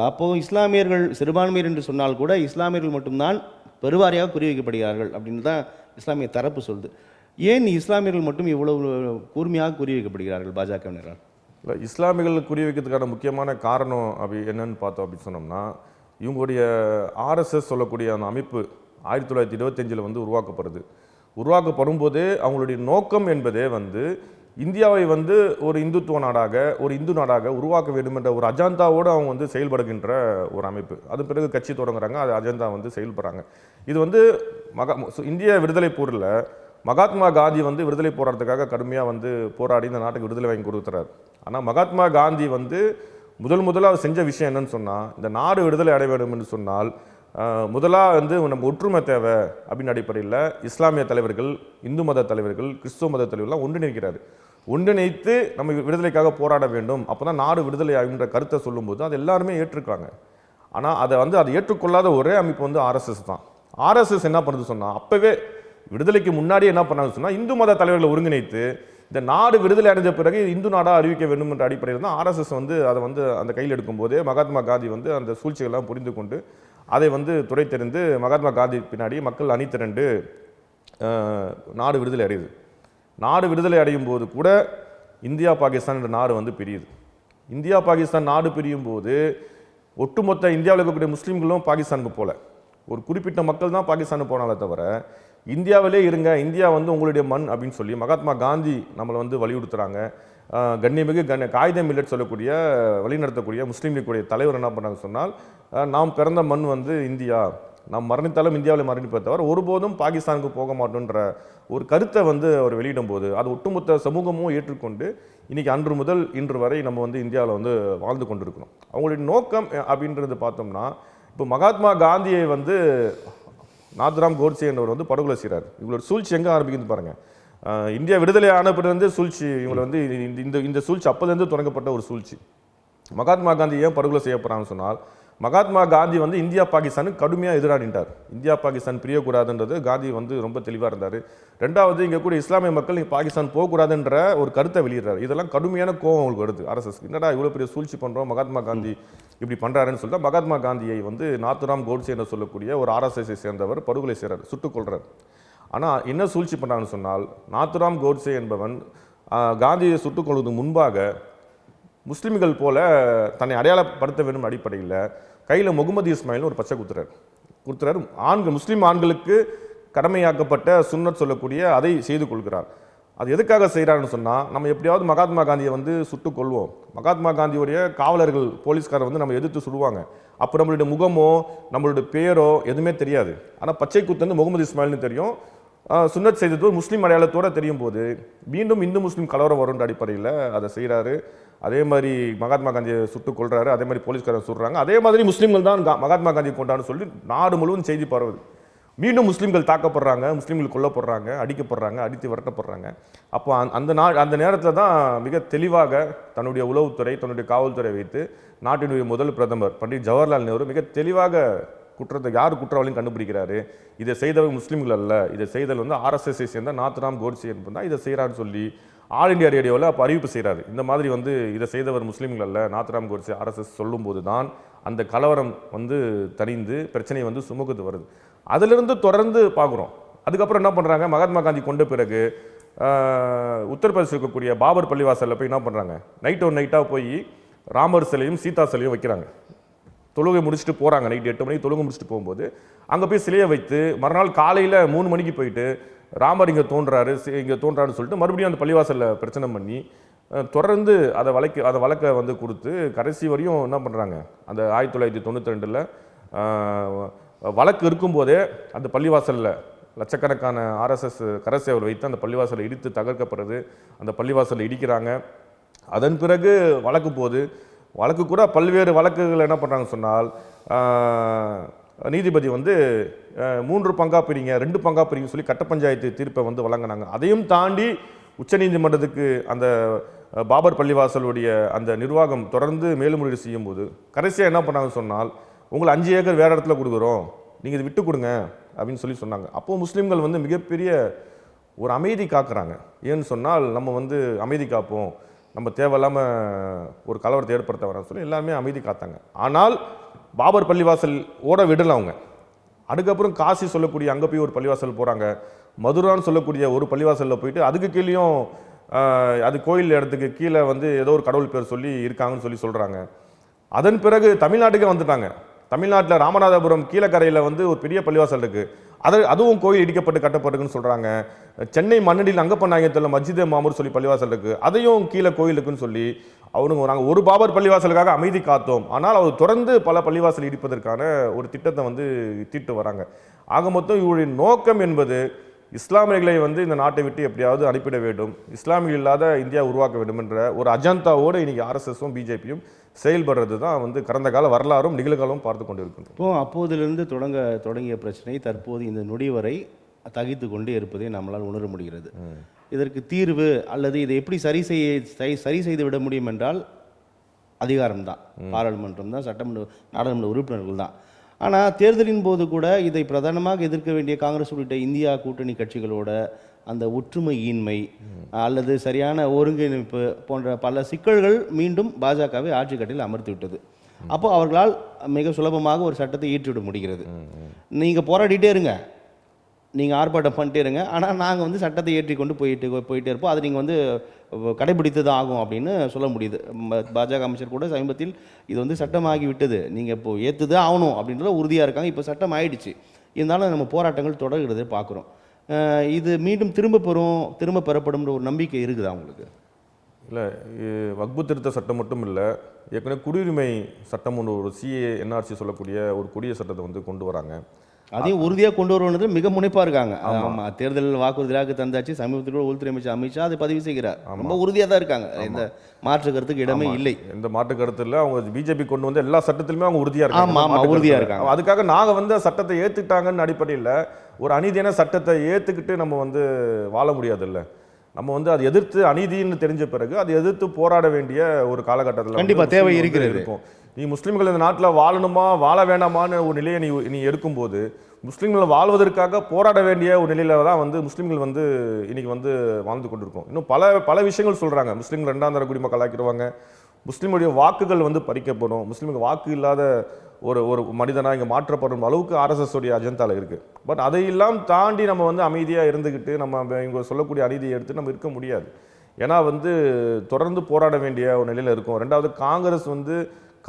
S1: அப்போது இஸ்லாமியர்கள் சிறுபான்மையர் என்று சொன்னால் கூட இஸ்லாமியர்கள் மட்டும்தான் பெருவாரியாக குறிவைக்கப்படுகிறார்கள் அப்படின்னு தான் இஸ்லாமிய தரப்பு சொல்லுது. ஏன் இஸ்லாமியர்கள் மட்டும் இவ்வளவு கூர்மையாக குறிவைக்கப்படுகிறார்கள் பாஜகவினரால்?
S2: இல்லை, இஸ்லாமியர்கள் குறிவைக்கிறதுக்கான முக்கியமான காரணம் அப்படி என்னன்னு பார்த்தோம் அப்படின்னு சொன்னோம்னா, இவங்களுடைய ஆர்எஸ்எஸ் சொல்லக்கூடிய அந்த அமைப்பு 1925 வந்து உருவாக்கப்படும் போதே அவங்களுடைய நோக்கம் என்பதே வந்து இந்தியாவை வந்து ஒரு இந்துத்துவ நாடாக, ஒரு இந்து நாடாக உருவாக்க வேண்டும் என்ற ஒரு அஜெண்டாவோடு அவங்க வந்து செயல்படுகின்ற ஒரு அமைப்பு. அது பிறகு கட்சி தொடங்குறாங்க, அது அஜெண்டா வந்து செயல்படுறாங்க. இது வந்து இந்திய விடுதலை போரில் மகாத்மா காந்தி வந்து விடுதலை போராட்டத்துக்காக கடுமையாக வந்து போராடி இந்த நாட்டுக்கு விடுதலை வாங்கி கொடுத்துறாரு. ஆனால் மகாத்மா காந்தி வந்து முதலாக செஞ்ச விஷயம் என்னன்னு சொன்னால், இந்த நாடு விடுதலை அடைய வேண்டும் என்று சொன்னால் முதலாக வந்து நம்ம ஒற்றுமை தேவை அப்படின்னு அடிப்படையில் இஸ்லாமிய தலைவர்கள், இந்து மத தலைவர்கள், கிறிஸ்துவ மத தலைவர்கள்லாம் ஒன்றிணைத்து நம்ம விடுதலைக்காக போராட வேண்டும், அப்போ தான் நாடு விடுதலை ஆகுன்ற கருத்தை சொல்லும்போது அது எல்லாருமே ஏற்றுக்கிறாங்க. ஆனால் அதை ஏற்றுக்கொள்ளாத ஒரே அமைப்பு வந்து ஆர்எஸ்எஸ் தான். ஆர்எஸ்எஸ் என்ன பண்ணுது சொன்னால், அப்போவே விடுதலைக்கு முன்னாடியே என்ன பண்ணாங்கன்னு சொன்னால் இந்து மத தலைவர்களை ஒருங்கிணைத்து இந்த நாடு விடுதலை அடைந்த பிறகு இந்து நாடாக அறிவிக்க வேண்டும் என்ற அடிப்படையில் தான் ஆர்எஸ்எஸ் வந்து அதை வந்து அந்த கையில் எடுக்கும் போதே மகாத்மா காந்தி வந்து அந்த சூழ்ச்சிகள்லாம் புரிந்து கொண்டு அதை வந்து துடைத்தெறிந்து மகாத்மா காந்தி பின்னாடி மக்கள் அணி திரண்டு நாடு விடுதலை அடையுது. நாடு விடுதலை அடையும் போது கூட இந்தியா பாகிஸ்தான் என்ற நாடு வந்து பிரியுது. இந்தியா பாகிஸ்தான் நாடு பிரியும் போது ஒட்டுமொத்த இந்தியாவில் இருக்கக்கூடிய முஸ்லீம்களும் பாகிஸ்தானுக்கு போல, ஒரு குறிப்பிட்ட மக்கள் தான் பாகிஸ்தானுக்கு போனாலே தவிர இந்தியாவிலே இருங்க, இந்தியா வந்து உங்களுடைய மண் அப்படின்னு சொல்லி மகாத்மா காந்தி நம்மளை வந்து வலியுறுத்துறாங்க. கண்ணியமிகு காயிதே மில்லட் சொல்லக்கூடிய வழிநடத்தக்கூடிய முஸ்லீம் லீக்குடைய தலைவர் என்ன பண்ணாங்க சொன்னால், நாம் பிறந்த மண் வந்து இந்தியா, நாம் மரணித்தாலும் இந்தியாவில் மரணிப்பதை தவிர ஒருபோதும் பாகிஸ்தானுக்கு போக மாட்டோன்ற ஒரு கருத்தை வந்து அவர் வெளியிடும் போது அது ஒட்டுமொத்த சமூகமும் ஏற்றுக்கொண்டு இன்னைக்கு அன்று முதல் இன்று வரை நம்ம வந்து இந்தியாவில் வந்து வாழ்ந்து கொண்டிருக்கணும். அவங்களுடைய நோக்கம் அப்படின்றது பார்த்தோம்னா, இப்போ மகாத்மா காந்தியை வந்து நாத்ராம் கோட்சே என்றவர் வந்து படுகொலை செய்கிறார். இவங்களோட சூழ்ச்சி எங்கே ஆரம்பிக்குது பாருங்க. இந்தியா விடுதலை ஆனப்பிலிருந்து சூழ்ச்சி இவங்களை வந்து இந்த சூழ்ச்சி அப்போலேருந்து தொடங்கப்பட்ட ஒரு சூழ்ச்சி. மகாத்மா காந்தி ஏன் படுகொலை செய்யப்படுறான்னு சொன்னால், மகாத்மா காந்தி வந்து இந்தியா பாகிஸ்தானுக்கு கடுமையாக எதிராடிட்டார். இந்தியா பாகிஸ்தான் பிரியக்கூடாதுன்றது காந்தி வந்து ரொம்ப தெளிவாக இருந்தார். ரெண்டாவது, இங்கே கூட இஸ்லாமிய மக்கள் நீங்கள் பாகிஸ்தான் போகக்கூடாதுன்ற ஒரு கருத்தை வெளியிடுறாரு. இதெல்லாம் கடுமையான கோவம் அவங்களுக்கு வருது ஆர்எஸ்எஸ்க்கு. என்னடா இவ்வளோ பெரிய சூழ்ச்சி பண்ணுறோம், மகாத்மா காந்தி இப்படி பண்ணுறாருன்னு சொல்லிட்டு மகாத்மா காந்தியை வந்து நாத்துராம் கோட்சே என்று சொல்லக்கூடிய ஒரு ஆர்எஸ்எஸ்ஸை சேர்ந்தவர் படுகொலை செய்கிறார், சுட்டுக் கொள்றார். ஆனால் என்ன சூழ்ச்சி பண்ணாங்கன்னு சொன்னால், நாத்துராம் கோட்சே என்பவன் காந்தியை சுட்டுக் கொள்வதற்கு முன்பாக முஸ்லிம்கள் போல தன்னை அடையாளப்படுத்த வேண்டும் அடிப்படையில் கையில் முகமது இஸ்மாயில்னு ஒரு பச்சை கொடுத்துறாரு. ஆண்கள், முஸ்லீம் ஆண்களுக்கு கடமையாக்கப்பட்ட சுன்னத் சொல்லக்கூடிய அதை செய்து கொள்கிறார். அது எதுக்காக செய்கிறாருன்னு சொன்னால், நம்ம எப்படியாவது மகாத்மா காந்தியை வந்து சுட்டுக் கொள்வோம். மகாத்மா காந்தியுடைய காவலர்கள் போலீஸ்காரர் வந்து நம்ம எதிர்த்து சுடுவாங்க. அப்போ நம்மளுடைய முகமோ நம்மளுடைய பேரோ எதுவுமே தெரியாது. ஆனால் பச்சை குத்து வந்து முகமது இஸ்மாயில்னு தெரியும். சுன்னத் செய்தது முஸ்லீம் அடையாளத்தோடு தெரியும் போது மீண்டும் இந்து முஸ்லீம் கலவரம் வருன்ற அடிப்படையில் அதை செய்கிறாரு. அதே மாதிரி மகாத்மா காந்தியை சுட்டுக் கொள்றாரு. அதே மாதிரி போலீஸ்காரர் சுடுறாங்க. அதே மாதிரி முஸ்லீம்கள் தான் மகாத்மா காந்தியை கொண்டான்னு சொல்லி நாடு முழுவதும் செய்தி பரவுது. மீண்டும் முஸ்லீம்கள் தாக்கப்படுறாங்க, முஸ்லீம்கள் கொல்லப்படுறாங்க, அடிக்கப்படுறாங்க, அடித்து விரட்டப்படுறாங்க. அப்போ அந்த நேரத்தில் தான் மிக தெளிவாக தன்னுடைய உளவுத்துறை, தன்னுடைய காவல்துறை வைத்து நாட்டினுடைய முதல் பிரதமர் பண்டிட் ஜவஹர்லால் நேரு மிக தெளிவாக குற்றத்தை யார் குற்றவாளியும் கண்டுபிடிக்கிறாரு. இதை செய்தவர் முஸ்லீம்கள் அல்ல, இதை செய்தல் வந்து ஆர்எஸ்எஸ்ஐ சேர்ந்த நாத்துராம் கோட்சே தான் இதை செய்கிறான்னு சொல்லி ஆல் இண்டியா ரேடியோவில் அப்போ அறிவிப்பு செய்கிறாரு. இந்த மாதிரி வந்து இதை செய்தவர் முஸ்லீம்கள் அல்ல, நாத்துராம் கோட்சே ஆர்எஸ்எஸ் சொல்லும்போது தான் அந்த கலவரம் வந்து தணிந்து பிரச்சனை வந்து சுமூகத்து வருது. அதிலிருந்து தொடர்ந்து பார்க்குறோம். அதுக்கப்புறம் என்ன பண்ணுறாங்க, மகாத்மா காந்தி கொண்ட பிறகு உத்தரப்பிரதேச இருக்கக்கூடிய பாபர் பள்ளிவாசலில் போய் என்ன பண்ணுறாங்க, நைட்டாக போய் ராமர் சிலையும் சீதா சிலையும் வைக்கிறாங்க. தொழுகை முடிச்சுட்டு போகிறாங்க, நைட்டு 8 மணிக்கு தொழுகை முடிச்சுட்டு போகும்போது அங்கே போய் சிலையை வைத்து மறுநாள் காலையில் 3 மணிக்கு போயிட்டு ராமர் இங்கே தோன்றாருன்னு சொல்லிட்டு மறுபடியும் அந்த பள்ளிவாசலில் பிரச்சனை பண்ணி தொடர்ந்து அதை வழக்கை வந்து கொடுத்து கடைசி வரையும் என்ன பண்ணுறாங்க, அந்த 1992 வழக்கு இருக்கும்போதே அந்த பள்ளிவாசலில் லட்சக்கணக்கான ஆர்எஸ்எஸ் கரசேவர் வைத்து அந்த பள்ளிவாசலை இடித்து தகர்க்கப்படுறது, அந்த பள்ளிவாசலை இடிக்கிறாங்க. அதன் பிறகு வழக்கு கூட பல்வேறு வழக்குகள் என்ன பண்ணுறாங்க சொன்னால், நீதிபதி வந்து 3 பங்கா பிரிங்க 2 பங்கா பிரிங்க சொல்லி கட்ட பஞ்சாயத்து தீர்ப்பை வந்து வழங்கினாங்க. அதையும் தாண்டி உச்சநீதிமன்றத்துக்கு அந்த பாபர் பள்ளிவாசலுடைய அந்த நிர்வாகம் தொடர்ந்து மேல்முறையீடு செய்யும் போது கடைசியாக என்ன பண்ணாங்க சொன்னால், உங்களை 5 ஏக்கர் வேறு இடத்துல கொடுக்குறோம், நீங்கள் இதை விட்டு கொடுங்க அப்படின்னு சொல்லி சொன்னாங்க. அப்போது முஸ்லீம்கள் வந்து மிகப்பெரிய ஒரு அமைதி காக்குறாங்க. ஏன்னு சொன்னால், நம்ம வந்து அமைதி காப்போம், நம்ம தேவையில்லாமல் ஒரு கலவரத்தை ஏற்படுத்த வரோம்னு சொல்லி எல்லாருமே அமைதி காத்தாங்க. ஆனால் பாபர் பள்ளிவாசல் ஓட விடலை அவங்க. அதுக்கப்புறம் காசி சொல்லக்கூடிய அங்கே போய் ஒரு பள்ளிவாசல் போகிறாங்க, மதுரான்னு சொல்லக்கூடிய ஒரு பள்ளிவாசலில் போயிட்டு அதுக்கு கீழேயும் அது கோயில் இடத்துக்கு கீழே வந்து ஏதோ ஒரு கடவுள் பேர் சொல்லி இருக்காங்கன்னு சொல்லி சொல்கிறாங்க. அதன் பிறகு தமிழ்நாட்டுக்கே வந்துட்டாங்க. தமிழ்நாட்டில் ராமநாதபுரம் கீழக்கரையில் வந்து ஒரு பெரிய பள்ளிவாசல் இருக்குது, அதுவும் கோயில் இடிக்கப்பட்டு கட்டப்பட்டுக்குன்னு சொல்கிறாங்க. சென்னை மண்ணடியில் அங்கப்பநாயகத்தில் மஸ்ஜிதே மாமூர் சொல்லி பள்ளிவாசல் இருக்குது, அதையும் கீழே கோயில் இருக்குன்னு சொல்லி அவனுங்க நாங்கள் ஒரு பாபர் பள்ளிவாசலுக்காக அமைதி காத்தோம். ஆனால் அவர் தொடர்ந்து பல பள்ளிவாசல் இடிப்பதற்கான ஒரு திட்டத்தை வந்து தீட்டு வராங்க. ஆக மொத்தம் இவருடைய நோக்கம் என்பது இஸ்லாமியர்களை வந்து இந்த நாட்டை விட்டு எப்படியாவது அனுப்பிட வேண்டும், இஸ்லாமியர்கள் இல்லாத இந்தியா உருவாக்க வேண்டும் என்ற ஒரு அஜந்தாவோடு இன்னைக்கு ஆர்எஸ்எஸும் பிஜேபியும் செயல்படுறது தான் வந்து கடந்த கால வரலாறும் நிகழ்காலமும் பார்த்து கொண்டு இருக்கின்றோம்.
S1: இப்போ அப்போதிலிருந்து தொடங்கிய பிரச்சனை தற்போது இந்த நொடி வரை தகித்து கொண்டே இருப்பதை நம்மளால் உணர முடிகிறது. இதற்கு தீர்வு அல்லது இதை எப்படி சரி செய்து விட முடியும் என்றால் அதிகாரம்தான், பாராளுமன்றம் தான், நாடாளுமன்ற உறுப்பினர்கள் தான். ஆனால் தேர்தலின் போது கூட இதை பிரதானமாக எதிர்க்க வேண்டிய காங்கிரஸ் உள்ளிட்ட இந்தியா கூட்டணி கட்சிகளோட அந்த ஒற்றுமை ஈன்மை அல்லது சரியான ஒருங்கிணைப்பு போன்ற பல சிக்கல்கள் மீண்டும் பாஜகவை ஆட்சி கட்டில் அமர்த்தி விட்டது. அப்போ அவர்களால் மிக சுலபமாக ஒரு சட்டத்தை ஈற்றிவிட முடிகிறது. நீங்கள் போராடிட்டே இருங்க, நீங்கள் ஆர்ப்பாட்டம் பண்ணிட்டே இருங்க, ஆனால் நாங்கள் வந்து சட்டத்தை ஏற்றி கொண்டு போயிட்டே இருப்போம், அது நீங்கள் வந்து கடைபிடித்து தான் ஆகும் அப்படின்னு சொல்ல முடியுது. பாஜக அமைச்சர் கூட சமீபத்தில் இது வந்து சட்டமாகி விட்டது, நீங்கள் இப்போ ஏற்றுது ஆகணும் அப்படின்றத உறுதியாக இருக்காங்க. இப்போ சட்டம் ஆயிடுச்சு, இருந்தாலும் நம்ம போராட்டங்கள் தொடர்கிறதை பார்க்குறோம். இது மீண்டும் திரும்ப பெறப்படும்ன்ற ஒரு நம்பிக்கை இருக்குதா உங்களுக்கு?
S2: இல்லை, வக்பு திருத்த சட்டம் மட்டும் இல்லை, ஏற்கனவே குடியுரிமை சட்டம் ஒன்று, ஒரு சிஏ என்ஆர்சி சொல்லக்கூடிய ஒரு கொடிய சட்டத்தை வந்து கொண்டு வராங்க.
S1: அதையும் உறுதியாக கொண்டு வருவது மிக முனைப்பாக இருக்காங்க. ஆமாம், தேர்தல் வாக்குறுதியாக தந்தாச்சு. சமீபத்தில் கூட உள்துறை அமைச்சர் அமித்ஷா அதை பதிவு செய்கிறார். ரொம்ப உறுதியாக தான் இருக்காங்க. எந்த மாற்று கருத்துக்கு இடமே இல்லை.
S2: எந்த மாற்று கருத்து இல்லை. அவங்க பிஜேபி கொண்டு வந்து எல்லா சட்டத்திலுமே அவங்க உறுதியாக இருக்காங்க.
S1: ஆமாம், உறுதியாக இருக்காங்க.
S2: அதுக்காக நாங்கள் வந்து சட்டத்தை ஏற்றுக்கிட்டாங்கன்னு அடிப்படையில் ஒரு அநீதியான சட்டத்தை ஏற்றுக்கிட்டு நம்ம வந்து வாழ முடியாதுல்ல. நம்ம வந்து அதை எதிர்த்து அநீதின்னு தெரிஞ்ச பிறகு அதை எதிர்த்து போராட வேண்டிய ஒரு காலகட்டத்தில்
S1: கண்டிப்பாக தேவை இருக்கிறது.
S2: நீ முஸ்லீம்கள் இந்த நாட்டில் வாழணுமா வாழ வேண்டாமான்னு ஒரு நிலையை நீ எடுக்கும்போது முஸ்லீம்கள் வாழ்வதற்காக போராட வேண்டிய ஒரு நிலையில தான் வந்து முஸ்லீம்கள் வந்து இன்னைக்கு வந்து வாழ்ந்து கொண்டிருக்கோம். இன்னும் பல விஷயங்கள் சொல்றாங்க. முஸ்லீம்கள் 2ஆம் தர குடிமக்கள் ஆக்கிடுவாங்க, முஸ்லீமுடைய வாக்குகள் வந்து பறிக்கப்படும், முஸ்லீமுக்கு வாக்கு இல்லாத ஒரு மனிதனாக இங்கே மாற்றப்படும் அளவுக்கு ஆர்எஸ்எஸ் உடைய அஜெண்டாவில் இருக்குது. பட் அதையெல்லாம் தாண்டி நம்ம வந்து அமைதியாக இருந்துக்கிட்டு நம்ம இங்கே சொல்லக்கூடிய அநீதியை எடுத்து நம்ம இருக்க முடியாது. ஏன்னா வந்து தொடர்ந்து போராட வேண்டிய ஒரு நிலையில் இருக்கும். 2வது, காங்கிரஸ் வந்து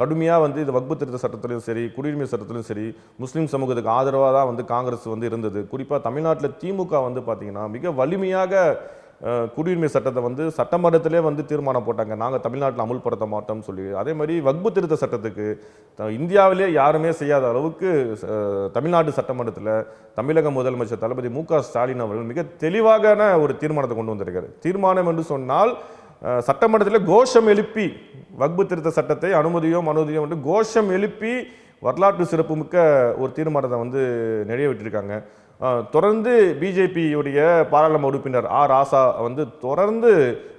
S2: கடுமையாக வந்து இந்த வக்பு திருத்த சட்டத்திலையும் சரி, குடியுரிமை சட்டத்திலையும் சரி, முஸ்லீம் சமூகத்துக்கு ஆதரவாக தான் வந்து காங்கிரஸ் வந்து இருந்தது. குறிப்பாக தமிழ்நாட்டில் திமுக வந்து பார்த்தீங்கன்னா மிக வலிமையாக குடியுரிமை சட்டத்தை வந்து சட்டமன்றத்திலே வந்து தீர்மானம் போட்டாங்க, நாங்கள் தமிழ்நாட்டில் அமுல்படுத்த மாட்டோம்னு சொல்லி. அதே மாதிரி வக்பு திருத்த சட்டத்துக்கு இந்தியாவிலே யாருமே செய்யாத அளவுக்கு தமிழ்நாட்டு சட்டமன்றத்தில் தமிழக முதலமைச்சர் தளபதி மு.க. ஸ்டாலின் அவர்கள் மிக தெளிவான ஒரு தீர்மானத்தை கொண்டு வந்திருக்காரு. தீர்மானம் என்று சொன்னால் சட்டமன்றத்தில் கோஷம் எழுப்பி வக்பு திருத்த சட்டத்தை அனுமதியோ என்று கோஷம் எழுப்பி வரலாற்று சிறப்புமிக்க ஒரு தீர்மானத்தை வந்து நிறைவேற்றிருக்காங்க. தொடர்ந்து பிஜேபியுடைய பாராளுமன்ற உறுப்பினர் ராசா வந்து தொடர்ந்து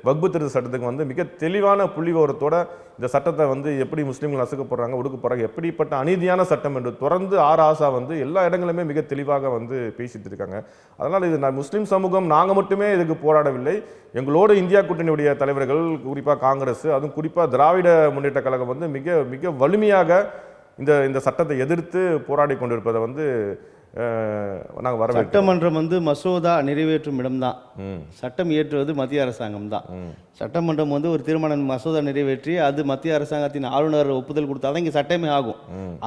S2: வக்பு திருத்த சட்டத்துக்கு வந்து மிக தெளிவான புள்ளிவிவரத்தோட இந்த சட்டத்தை வந்து எப்படி முஸ்லீம்கள் நசுக்கப்படுறாங்க, ஒடுக்கப்படுறாங்க, எப்படிப்பட்ட அநீதியான சட்டம் என்று தொடர்ந்து ராசா வந்து எல்லா இடங்களுமே மிக தெளிவாக வந்து பேசிட்டு இருக்காங்க. அதனால் இது முஸ்லீம் சமூகம் நாங்கள் மட்டுமே இதுக்கு போராடவில்லை, எங்களோட இந்தியா கூட்டணியுடைய தலைவர்கள், குறிப்பாக காங்கிரஸ், அதுவும் குறிப்பாக திராவிட முன்னேற்ற கழகம் வந்து மிக மிக வலிமையாக இந்த சட்டத்தை எதிர்த்து போராடி கொண்டிருப்பதை வந்து நாங்கள் வர.
S1: சட்டமன்றம் வந்து மசோதா நிறைவேற்றும் இடம்தான், சட்டம் இயற்றுவது மத்திய அரசாங்கம் தான். சட்டமன்றம் வந்து ஒரு தீர்மானம் மசோதா நிறைவேற்றி அது மத்திய அரசாங்கத்தின் ஆளுநர் ஒப்புதல் கொடுத்தாதான் இங்கே சட்டமே ஆகும்.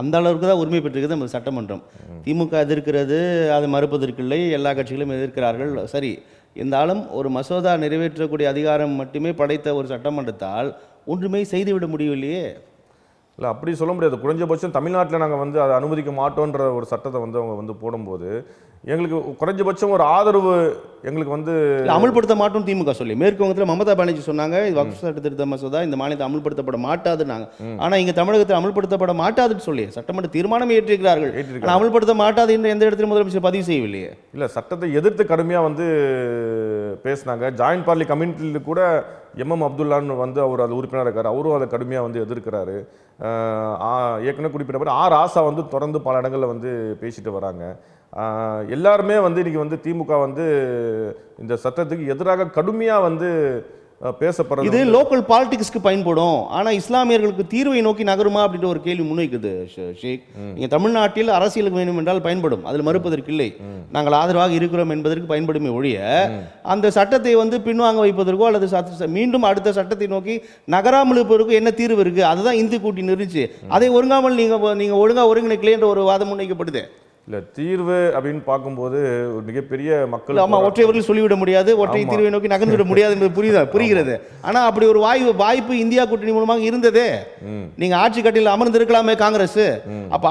S1: அந்த அளவுக்கு தான் உரிமை பெற்றிருக்குது நம்ம சட்டமன்றம். திமுக எதிர்க்கிறது, அதை மறுப்பதற்கில்லை, எல்லா கட்சிகளும் எதிர்க்கிறார்கள். சரி, இருந்தாலும் ஒரு மசோதா நிறைவேற்றக்கூடிய அதிகாரம் மட்டுமே படைத்த ஒரு சட்டமன்றத்தால் ஒன்றுமே செய்துவிட முடியவில்லையே.
S2: இல்லை, அப்படி சொல்ல முடியாது. குறைஞ்சபட்சம் தமிழ்நாட்டில் நாங்கள் வந்து அதை அனுமதிக்க மாட்டோன்ற ஒரு சட்டத்தை வந்து அவங்க வந்து போடும்போது எங்களுக்கு குறைஞ்சபட்சம் ஒரு ஆதரவு எங்களுக்கு வந்து
S1: அமல்படுத்த மாட்டோம் திமுக சொல்லி. மேற்கு வங்கத்தில் மமதா பானர்ஜி சொன்னாங்க, வக்ஃப் சட்ட திருத்த மசோதா இந்த மாநிலத்தில் அமல்படுத்தப்பட மாட்டாதுன்னாங்க. ஆனால் இங்கே தமிழகத்தில் அமல்படுத்தப்பட மாட்டாதுன்னு சொல்லி சட்டமன்ற தீர்மானம் ஏற்றிருக்கிறார்கள். அமல்படுத்த மாட்டாது என்று எந்த இடத்துல முதலமைச்சர் பதிவு செய்யவில்லையே.
S2: இல்லை, சட்டத்தை எதிர்த்து கடுமையாக வந்து பேசினாங்க. ஜாயின்ட் பார்லி கம்யூனிட்டியில் கூட எம்எம் அப்துல்லான்னு வந்து அவர் அது உறுப்பினர் இருக்கார், அவரும் அதை கடுமையாக வந்து எதிர்க்கிறாரு. ஏற்கனவே குறிப்பிட்ட ராசா வந்து தொடர்ந்து பல இடங்களில் வந்து பேசிட்டு வராங்க. எல்லாருமே வந்து இன்னைக்கு வந்து திமுக வந்து இந்த சட்டத்துக்கு எதிராக கடுமையாக வந்து பேசப்படுறது.
S1: இது லோக்கல் பாலிடிக்ஸ்க்கு பயன்படும், ஆனால் இஸ்லாமியர்களுக்கு தீர்வை நோக்கி நகருமா அப்படின்ற ஒரு கேள்வி முன்வைக்குது ஷேக். இங்கே தமிழ்நாட்டில் அரசியலுக்கு வேண்டும் என்றால் பயன்படும், அதில் மறுப்பதற்கு இல்லை. நாங்கள் ஆதரவாக இருக்கிறோம் என்பதற்கு பயன்படுமே ஒழிய அந்த சட்டத்தை வந்து பின்வாங்க வைப்பதற்கோ அல்லது மீண்டும் அடுத்த சட்டத்தை நோக்கி நகராமல் இருப்பதற்கோ என்ன தீர்வு இருக்கு? அதுதான் இந்தி கூட்டி நிறுச்சு. அதை ஒருங்காமல் நீங்கள் ஒழுங்காக ஒருங்கிணைக்கலே என்ற ஒரு வாதம் முன்வைக்கப்படுது.
S2: இல்லை, தீர்வு அப்படின்னு பார்க்கும்போது ஒரு மிகப்பெரிய மக்கள்
S1: ஒற்றையவர்கள் சொல்லிவிட முடியாது, ஒற்றை தீர்வை நோக்கி நகர்ந்துவிட முடியாது என்பது புரிகிறது. ஆனால் அப்படி ஒரு வாய்ப்பு இந்தியா கூட்டணி மூலமாக இருந்ததே. நீங்க ஆட்சி கட்டில் அமர்ந்திருக்கலாமே காங்கிரஸ். அப்ப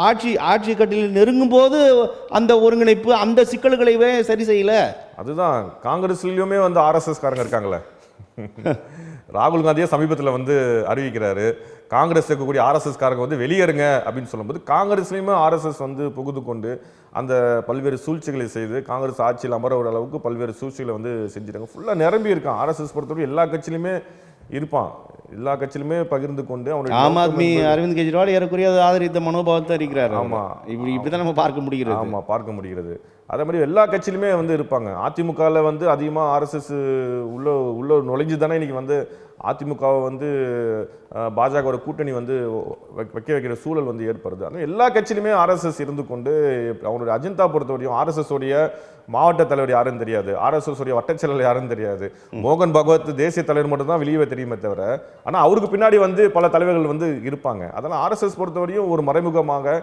S1: ஆட்சி கட்டில் நெருங்கும் போது அந்த ஒருங்கிணைப்பு அந்த சிக்கல்களைவே சரி செய்யல.
S2: அதுதான் காங்கிரஸ்லயுமே வந்து ஆர்எஸ்எஸ் காரங்க இருக்காங்களே. ராகுல் காந்தியே சமீபத்தில் வந்து அறிவிக்கிறாரு, காங்கிரஸ் இருக்கக்கூடிய ஆர்எஸ்எஸ் காரங்க வந்து வெளியேறுங்க அப்படின்னு சொல்லும்போது காங்கிரஸ்லையுமே ஆர்எஸ்எஸ் வந்து புகுந்து கொண்டு அந்த பல்வேறு சூழ்ச்சிகளை செய்து காங்கிரஸ் ஆட்சியில் அமர ஒரு அளவுக்கு பல்வேறு சூழ்ச்சிகளை வந்து செஞ்சுட்டாங்க. ஃபுல்லாக நிரம்பி இருக்கான். ஆர்எஸ்எஸ் பொறுத்தவரை எல்லா கட்சியிலுமே இருப்பான், எல்லா கட்சியிலுமே பகிர்ந்து கொண்டு அவனுடைய
S1: ஆம் ஆத்மி அரவிந்த் கெஜ்ரிவால் ஏறக்குறைய ஆதரித்த மனோபாவத்தை இருக்கிறார்.
S2: ஆமாம்,
S1: இப்படிதான் நம்ம பார்க்க முடிகிறது.
S2: ஆமாம், பார்க்க முடிகிறது. அதே மாதிரி எல்லா கட்சியிலுமே வந்து இருப்பாங்க. அதிமுகவில் வந்து அதிகமாக ஆர்எஸ்எஸ் உள்ள நுழைஞ்சு தானே இன்னைக்கு வந்து அதிமுகவை வந்து பாஜகவோட கூட்டணி வந்து வைக்கிற சூழல் வந்து ஏற்படுது. ஆனால் எல்லா கட்சியிலுமே ஆர்எஸ்எஸ் இருந்து கொண்டு அவங்களுடைய அஜெண்டா பொறுத்தவரையும் ஆர்எஸ்எஸ் உடைய மாவட்ட தலைவர் யாருன்னு தெரியாது, ஆர்எஸ்எஸ் உடைய வட்டச் செயலர் யாருன்னு தெரியாது. மோகன் பகவத் தேசிய தலைவர் மட்டும் தான் வெளியே தெரியுமே தவிர, ஆனால் அவருக்கு பின்னாடி வந்து பல தலைவர்கள் வந்து இருப்பாங்க. அதனால் ஆர்எஸ்எஸ் பொறுத்தவரையும் ஒரு மறைமுகமாக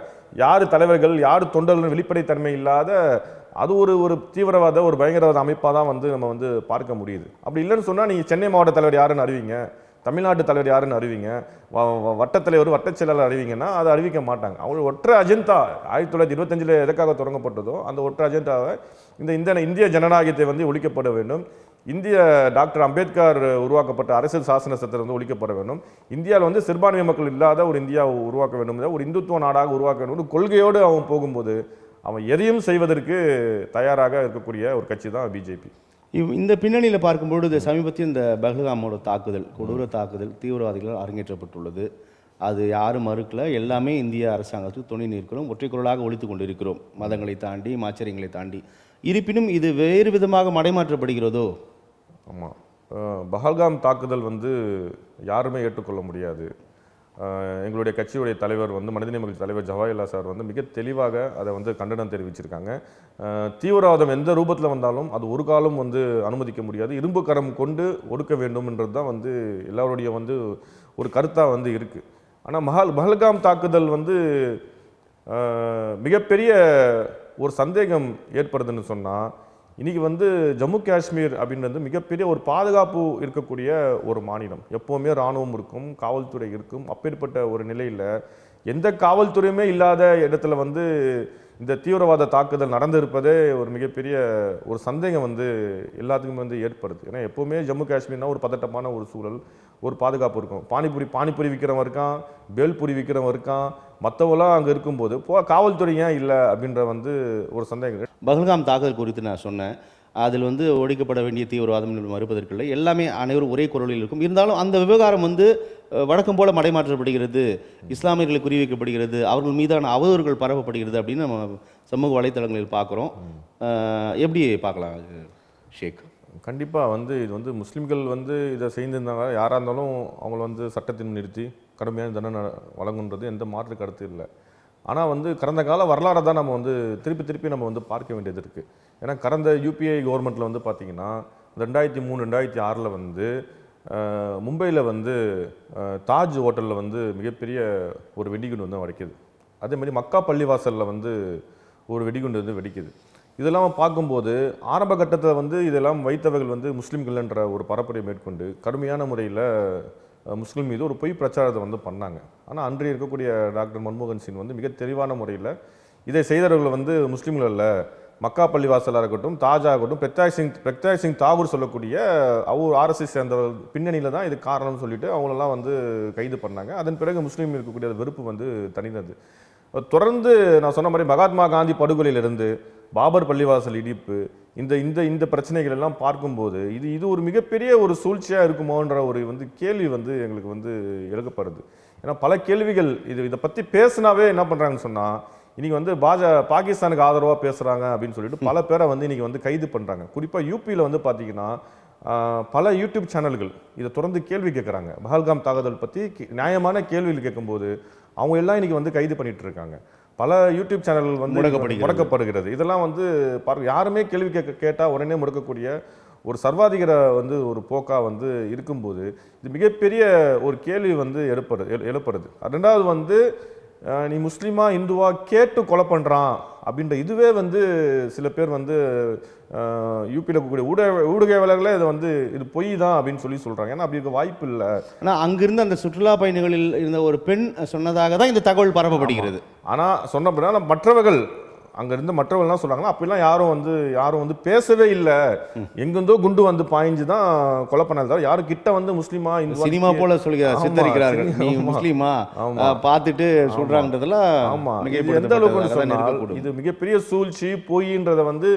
S2: யார் தலைவர்கள் யார் தொண்டர்கள் வெளிப்படைத்தன்மை இல்லாத அது ஒரு தீவிரவாத ஒரு பயங்கரவாத அமைப்பாக தான் வந்து நம்ம வந்து பார்க்க முடியுது. அப்படி இல்லைன்னு சொன்னால் நீங்கள் சென்னை மாவட்ட தலைவர் யாருன்னு அறிவிங்க, தமிழ்நாட்டு தலைவர் யாருன்னு அறிவிங்க, வட்டத்தலைவர் வட்டச் செயலாளர் அறிவிங்கன்னா அதை அறிவிக்க மாட்டாங்க. அவங்க ஒற்றை அஜெண்டா 1925 எதற்காக தொடங்கப்பட்டதோ அந்த ஒற்றை அஜெண்டாவை இந்த இந்திய ஜனநாயகத்தை வந்து ஒழிக்கப்பட வேண்டும், இந்திய டாக்டர் அம்பேத்கர் உருவாக்கப்பட்ட அரசியல் சாசன சட்டம் வந்து ஒழிக்கப்பட வேண்டும், இந்தியாவில் வந்து சிறுபான்மை மக்கள் இல்லாத ஒரு இந்தியாவை உருவாக்க வேண்டும், ஒரு இந்துத்துவ நாடாக உருவாக்க வேண்டும் கொள்கையோடு அவன் போகும்போது அவன் எதையும் செய்வதற்கு தயாராக இருக்கக்கூடிய ஒரு கட்சி தான் பிஜேபி.
S1: இந்த பின்னணியில் பார்க்கும்பொழுது சமீபத்தில் இந்த பஹல்காமோட தாக்குதல், கொடூர தாக்குதல் தீவிரவாதிகளால் அரங்கேற்றப்பட்டுள்ளது. அது யாரும் மறுக்கல, எல்லாமே இந்திய அரசாங்கத்துக்கு துணை நிற்கிறோம், ஒற்றை குரலாக ஒழித்து கொண்டிருக்கிறோம், மதங்களை தாண்டி மாச்சரியங்களை தாண்டி. இருப்பினும் இது வேறு விதமாக மடைமாற்றப்படுகிறதோ?
S2: ஆமாம், பஹல்காம் தாக்குதல் வந்து யாருமே ஏற்றுக்கொள்ள முடியாது. எங்களுடைய கட்சியுடைய தலைவர் வந்து மனிதநேய மக்கள் தலைவர் ஜவாஹிர்லால் சார் வந்து மிக தெளிவாக அதை வந்து கண்டனம் தெரிவிச்சிருக்காங்க. தீவிரவாதம் எந்த ரூபத்தில் வந்தாலும் அது ஒரு காலம் வந்து அனுமதிக்க முடியாது, இரும்பு கரம் கொண்டு ஒடுக்க வேண்டும்ன்றது தான் வந்து எல்லாருடைய வந்து ஒரு கருத்தாக வந்து இருக்குது. ஆனால் பஹல்காம் தாக்குதல் வந்து மிகப்பெரிய ஒரு சந்தேகம் ஏற்படுதுன்னு சொன்னால், இன்றைக்கி வந்து ஜம்மு காஷ்மீர் அப்படின்றது மிகப்பெரிய ஒரு பாதுகாப்பு இருக்கக்கூடிய ஒரு மாநிலம். எப்போவுமே இராணுவம் இருக்கும், காவல்துறை இருக்கும். அப்பேற்பட்ட ஒரு நிலையில் எந்த காவல்துறையுமே இல்லாத இடத்துல வந்து இந்த தீவிரவாத தாக்குதல் நடந்திருப்பதே ஒரு மிகப்பெரிய ஒரு சந்தேகம் வந்து எல்லாத்துக்குமே வந்து ஏற்படுது. ஏன்னா எப்போவுமே ஜம்மு காஷ்மீர்னா ஒரு பதட்டமான ஒரு சூழல், ஒரு பாதுகாப்பு இருக்கும். பானிபூரி விற்கிறவன் இருக்கான், பேல்பூரி விற்கிறவன் இருக்கான், மற்றவெல்லாம் அங்கே இருக்கும்போது காவல்துறை ஏன் இல்லை அப்படின்ற வந்து ஒரு சந்தேகம்.
S1: பஹல்காம் தாக்குதல் குறித்து நான் சொன்னேன், அதில் வந்து ஒழிக்கப்பட வேண்டிய தீவிரவாதம் மறுப்பதற்கில்லை, எல்லாமே அனைவரும் ஒரே குரலில் இருக்கும். இருந்தாலும் அந்த விவகாரம் வந்து வழக்கம் போல மடைமாற்றப்படுகிறது, இஸ்லாமியர்களை குறிவைக்கப்படுகிறது, அவர்கள் மீதான அவதூறுகள் பரப்பப்படுகிறது அப்படின்னு நம்ம சமூக வலைத்தளங்களில் பார்க்குறோம். எப்படி பார்க்கலாம் ஷேக்?
S2: கண்டிப்பாக வந்து இது வந்து முஸ்லீம்கள் வந்து இதை செய்திருந்தாங்க, யாராக இருந்தாலும் அவங்கள வந்து சட்டத்தின் நிறுத்தி கடுமையான தண்டனை வழங்குன்றது எந்த மாற்று கருத்து இல்லை. ஆனால் வந்து கடந்த கால வரலாறை தான் நம்ம வந்து திருப்பி நம்ம வந்து பார்க்க வேண்டியது இருக்குது. ஏன்னா கடந்த யூபிஐ கவர்மெண்ட்டில் வந்து பார்த்திங்கன்னா 2003-2006 வந்து மும்பையில் வந்து தாஜ் ஹோட்டலில் வந்து மிகப்பெரிய ஒரு வெடிகுண்டு வந்து வெடிக்குது. அதேமாதிரி மக்கா பள்ளிவாசலில் வந்து ஒரு வெடிகுண்டு வந்து வெடிக்குது. இதெல்லாம் பார்க்கும்போது ஆரம்ப கட்டத்தில் வந்து இதெல்லாம் வைத்தவர்கள் வந்து முஸ்லீம்கள் என்ற ஒரு பரப்புரை மேற்கொண்டு கடுமையான முறையில் முஸ்லீம் மீது ஒரு பொய் பிரச்சாரத்தை வந்து பண்ணாங்க. ஆனால் அன்றைய இருக்கக்கூடிய டாக்டர் மன்மோகன் சிங் வந்து மிக தெளிவான முறையில் இதை செய்தவர்கள் வந்து முஸ்லீம்கள் அல்ல, மக்கா பள்ளிவாசலாக இருக்கட்டும், தாஜா இருக்கட்டும், பிரக்தாய் சிங் தாகூர் சொல்லக்கூடிய அவர் RSS சேர்ந்தவர்கள் பின்னணியில் தான் இது காரணம்னு சொல்லிட்டு அவங்களெல்லாம் வந்து கைது பண்ணாங்க. அதன் பிறகு முஸ்லீம் இருக்கக்கூடிய வெறுப்பு வந்து தனிந்தது. தொடர்ந்து நான் சொன்ன மாதிரி மகாத்மா காந்தி படுகொலையிலிருந்து பாபர் பள்ளிவாசல் இடிப்பு, இந்த பிரச்சனைகள் எல்லாம் பார்க்கும்போது இது ஒரு மிகப்பெரிய ஒரு சூழ்ச்சியாக இருக்குமோன்ற ஒரு வந்து கேள்வி வந்து எங்களுக்கு வந்து எழுக்கப்படுது. ஏன்னா பல கேள்விகள் இதை பற்றி பேசினாவே என்ன பண்ணுறாங்கன்னு சொன்னால், இன்றைக்கி வந்து பாகிஸ்தானுக்கு ஆதரவாக பேசுகிறாங்க அப்படின்னு சொல்லிட்டு பல பேரை வந்து இன்றைக்கி வந்து கைது பண்ணுறாங்க. குறிப்பாக யூபியில் வந்து பார்த்திங்கன்னா பல யூடியூப் சேனல்கள் இதை தொடர்ந்து கேள்வி கேட்குறாங்க. பஹல்காம் தாக்குதல் பற்றி நியாயமான கேள்விகள் கேட்கும்போது அவங்க எல்லாம் இன்றைக்கி வந்து கைது பண்ணிகிட்டு இருக்காங்க. பல யூடியூப் சேனல்கள் வந்து முடக்கப்படுகிறது. இதெல்லாம் வந்து யாருமே கேள்வி கேட்டால் உடனே முடக்கக்கூடிய ஒரு சர்வாதிகார வந்து ஒரு போக்கா வந்து இருக்கும்போது இது மிகப்பெரிய ஒரு கேள்வி வந்து எழுப்படுது. ரெண்டாவது வந்து நீ முஸ்லீமா இந்துவா கேட்டு கொலை பண்ணுறான் அப்படின்ற இதுவே வந்து சில பேர் வந்து யூபியில் இருக்கக்கூடிய ஊடகவியலாளர்களே இதை வந்து இது பொய் தான் அப்படின்னு சொல்கிறாங்க. ஏன்னா அப்படி இருக்க வாய்ப்பு இல்லை. ஆனால்
S1: அங்கிருந்து அந்த சுற்றுலா பயணிகளில் இருந்த ஒரு பெண் சொன்னதாக தான் இந்த தகவல் பரப்பப்படுகிறது.
S2: ஆனால் சொன்ன மற்றவர்கள் அங்கே இருந்து மற்றவர்கள்லாம் சொல்கிறாங்கன்னா அப்படிலாம் யாரும் வந்து பேசவே இல்லை, எங்கேருந்தோ குண்டு வந்து பாய்ஞ்சு தான் கொலை பண்ணாத, யாரும் கிட்ட வந்து முஸ்லீமா இந்த
S1: சினிமா போல சித்தரிக்கிறார்கள், நீ முஸ்லீமா பார்த்துட்டு சொல்கிறாங்கன்றதெல்லாம்.
S2: ஆமாம், எந்த அளவுக்கு சொன்னால் இது மிகப்பெரிய சூழ்ச்சி பொய்ன்றதை வந்து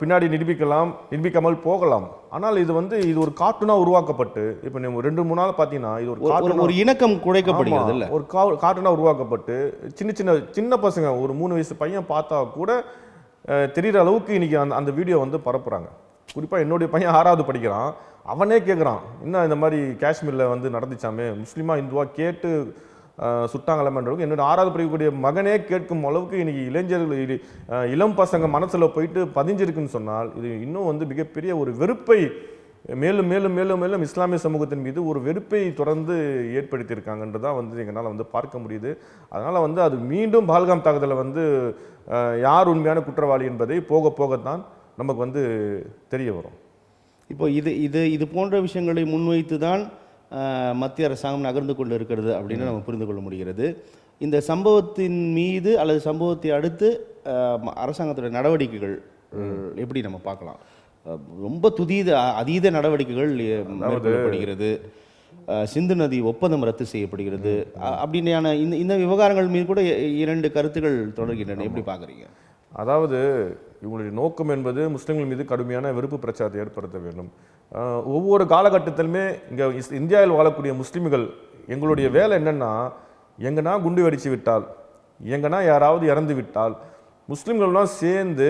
S2: பின்னாடி நிரூபிக்காமல் போகலாம். ஆனால் இது ஒரு கார்ட்டூனாக உருவாக்கப்பட்டு இப்போ 2-3 நாள் பார்த்தீங்கன்னா இது
S1: ஒரு இணக்கம் குறைக்கப்படுகிறது இல்லை,
S2: ஒரு கார்ட்டூனாக உருவாக்கப்பட்டு சின்ன பசங்க ஒரு 3 வயசு பையன் பார்த்தா கூட தெரிகிற அளவுக்கு இன்னைக்கு அந்த வீடியோ வந்து பரப்புகிறாங்க. குறிப்பாக என்னுடைய பையன் 6வது படிக்கிறான், அவனே கேட்குறான், இன்னும் இந்த மாதிரி காஷ்மீரில் வந்து நடந்துச்சாமே, முஸ்லீமா இந்துவா கேட்டு சுட்டாங்களேன்றவுக்கு என்னோட 6வது படிக்கக்கூடிய மகனே கேட்கும் அளவுக்கு இன்னைக்கு இளைஞர்கள் இளம் பசங்க மனசில் போயிட்டு பதிஞ்சிருக்குன்னு சொன்னால் இது இன்னும் வந்து மிகப்பெரிய ஒரு வெறுப்பை மேலும் மேலும் மேலும் மேலும் இஸ்லாமிய சமூகத்தின் மீது ஒரு வெறுப்பை தொடர்ந்து ஏற்படுத்தியிருக்காங்கன்றதான் வந்து எங்களால் வந்து பார்க்க முடியுது. அதனால் வந்து அது மீண்டும் பஹல்காம் தாக்குதலை வந்து யார் உண்மையான குற்றவாளி என்பதை போக போகத்தான் நமக்கு வந்து தெரிய வரும்.
S1: இப்போ இது போன்ற விஷயங்களை முன்வைத்து தான் மத்திய அரசாங்கம் நகர்ந்து கொண்டு இருக்கிறது அப்படின்னு நம்ம புரிந்து கொள்ள முடிகிறது. இந்த சம்பவத்தின் மீது அல்லது சம்பவத்தை அடுத்து அரசாங்கத்துடைய நடவடிக்கைகள் எப்படி நம்ம பார்க்கலாம்? ரொம்ப அதீத நடவடிக்கைகள் மேற்கொள்ளப்படுகிறது. சிந்து நதி ஒப்பந்தம் ரத்து செய்யப்படுகிறது. அப்படின்னா இந்த விவகாரங்கள் மீது கூட 2 கருத்துக்கள் தொடர்கின்றன. எப்படி பார்க்குறீங்க?
S2: அதாவது இவங்களுடைய நோக்கம் என்பது முஸ்லீம்கள் மீது கடுமையான வெறுப்பு பிரச்சாரத்தை ஏற்படுத்த வேண்டும். ஒவ்வொரு காலகட்டத்திலுமே இங்கே இந்தியாவில் வாழக்கூடிய முஸ்லீம்கள் எங்களுடைய வேலை என்னன்னா, எங்கன்னா குண்டு வெடிச்சு விட்டால், எங்கன்னா யாராவது இறந்து விட்டால் முஸ்லீம்கள்லாம் சேர்ந்து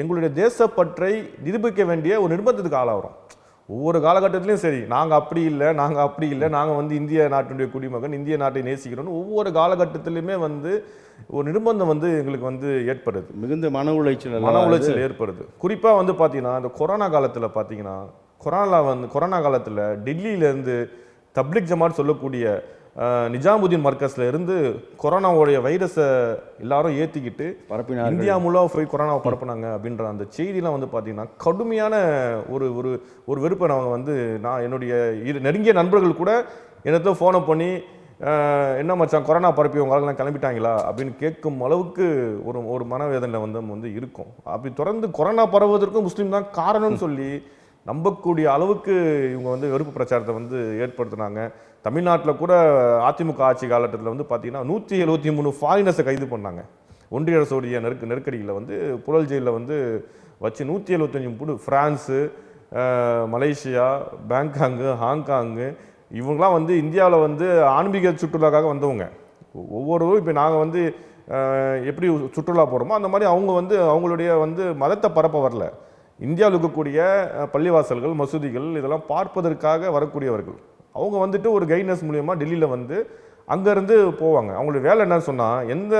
S2: எங்களுடைய தேசப்பற்றை நிரூபிக்க வேண்டிய ஒரு நிர்பந்தத்துக்கு ஆளாகிறோம். ஒவ்வொரு காலகட்டத்திலையும் சரி, நாங்கள் அப்படி இல்லை, நாங்கள் வந்து இந்திய நாட்டினுடைய குடிமகன், இந்திய நாட்டை நேசிக்கிறோன்னு ஒவ்வொரு காலகட்டத்திலையுமே வந்து ஒரு நிர்பந்தம் வந்து எங்களுக்கு வந்து ஏற்படுது.
S1: மிகுந்த மன உளைச்சல்
S2: ஏற்படுது. குறிப்பாக வந்து பார்த்தீங்கன்னா இந்த கொரோனா காலத்தில் பார்த்தீங்கன்னா கொரோனா காலத்தில் டெல்லியிலேருந்து தப்லிக் ஜமாத் சொல்லக்கூடிய நிஜாமுதீன் மர்கஸ்ல இருந்து கொரோனாவுடைய வைரஸை எல்லாரும் ஏற்றிக்கிட்டு இந்தியா முழுவதும் போய் கொரோனாவை பரப்புனாங்க அப்படின்ற அந்த செய்திலாம் வந்து பார்த்தீங்கன்னா கடுமையான ஒரு ஒரு ஒரு வெறுப்பை நாங்கள் வந்து நான் என்னுடைய நெருங்கிய நண்பர்கள் கூட என்னத்தை ஃபோனை பண்ணி என்ன மச்சான் கொரோனா பரப்பி உங்களால் கிளம்பிட்டாங்களா அப்படின்னு கேட்கும் அளவுக்கு ஒரு ஒரு மனவேதனை வந்து இருக்கும். அப்படி தொடர்ந்து கொரோனா பரவுவதற்கும் முஸ்லீம் தான் காரணம்னு சொல்லி நம்பக்கூடிய அளவுக்கு இவங்க வந்து வெறுப்பு பிரச்சாரத்தை வந்து ஏற்படுத்தினாங்க. தமிழ்நாட்டில் கூட அதிமுக ஆட்சி காலகட்டத்தில் வந்து பார்த்தீங்கன்னா 173 ஃபாரினர்ஸை கைது பண்ணாங்க. ஒன்றிய அரசுடைய நெருக்கடியில் வந்து புழல் ஜெயிலில் வந்து வச்சு 175 ஃப்ரான்ஸு, மலேசியா, பேங்காங்கு, ஹாங்காங்கு இவங்களாம் வந்து இந்தியாவில் வந்து ஆன்மீக சுற்றுலாக்காக வந்தவங்க. ஒவ்வொருவரும் இப்போ நாங்கள் வந்து எப்படி சுற்றுலா போகிறோமோ அந்த மாதிரி அவங்க வந்து அவங்களுடைய வந்து மதத்தை பரப்ப வரல. இந்தியாவில் இருக்கக்கூடிய பள்ளிவாசல்கள், மசூதிகள் இதெல்லாம் பார்ப்பதற்காக வரக்கூடியவர்கள். அவங்க வந்துட்டு ஒரு கைட்னஸ் மூலியமாக டெல்லியில் வந்து அங்கேருந்து போவாங்க. அவங்களுடைய வேலை என்னன்னு சொன்னால், எந்த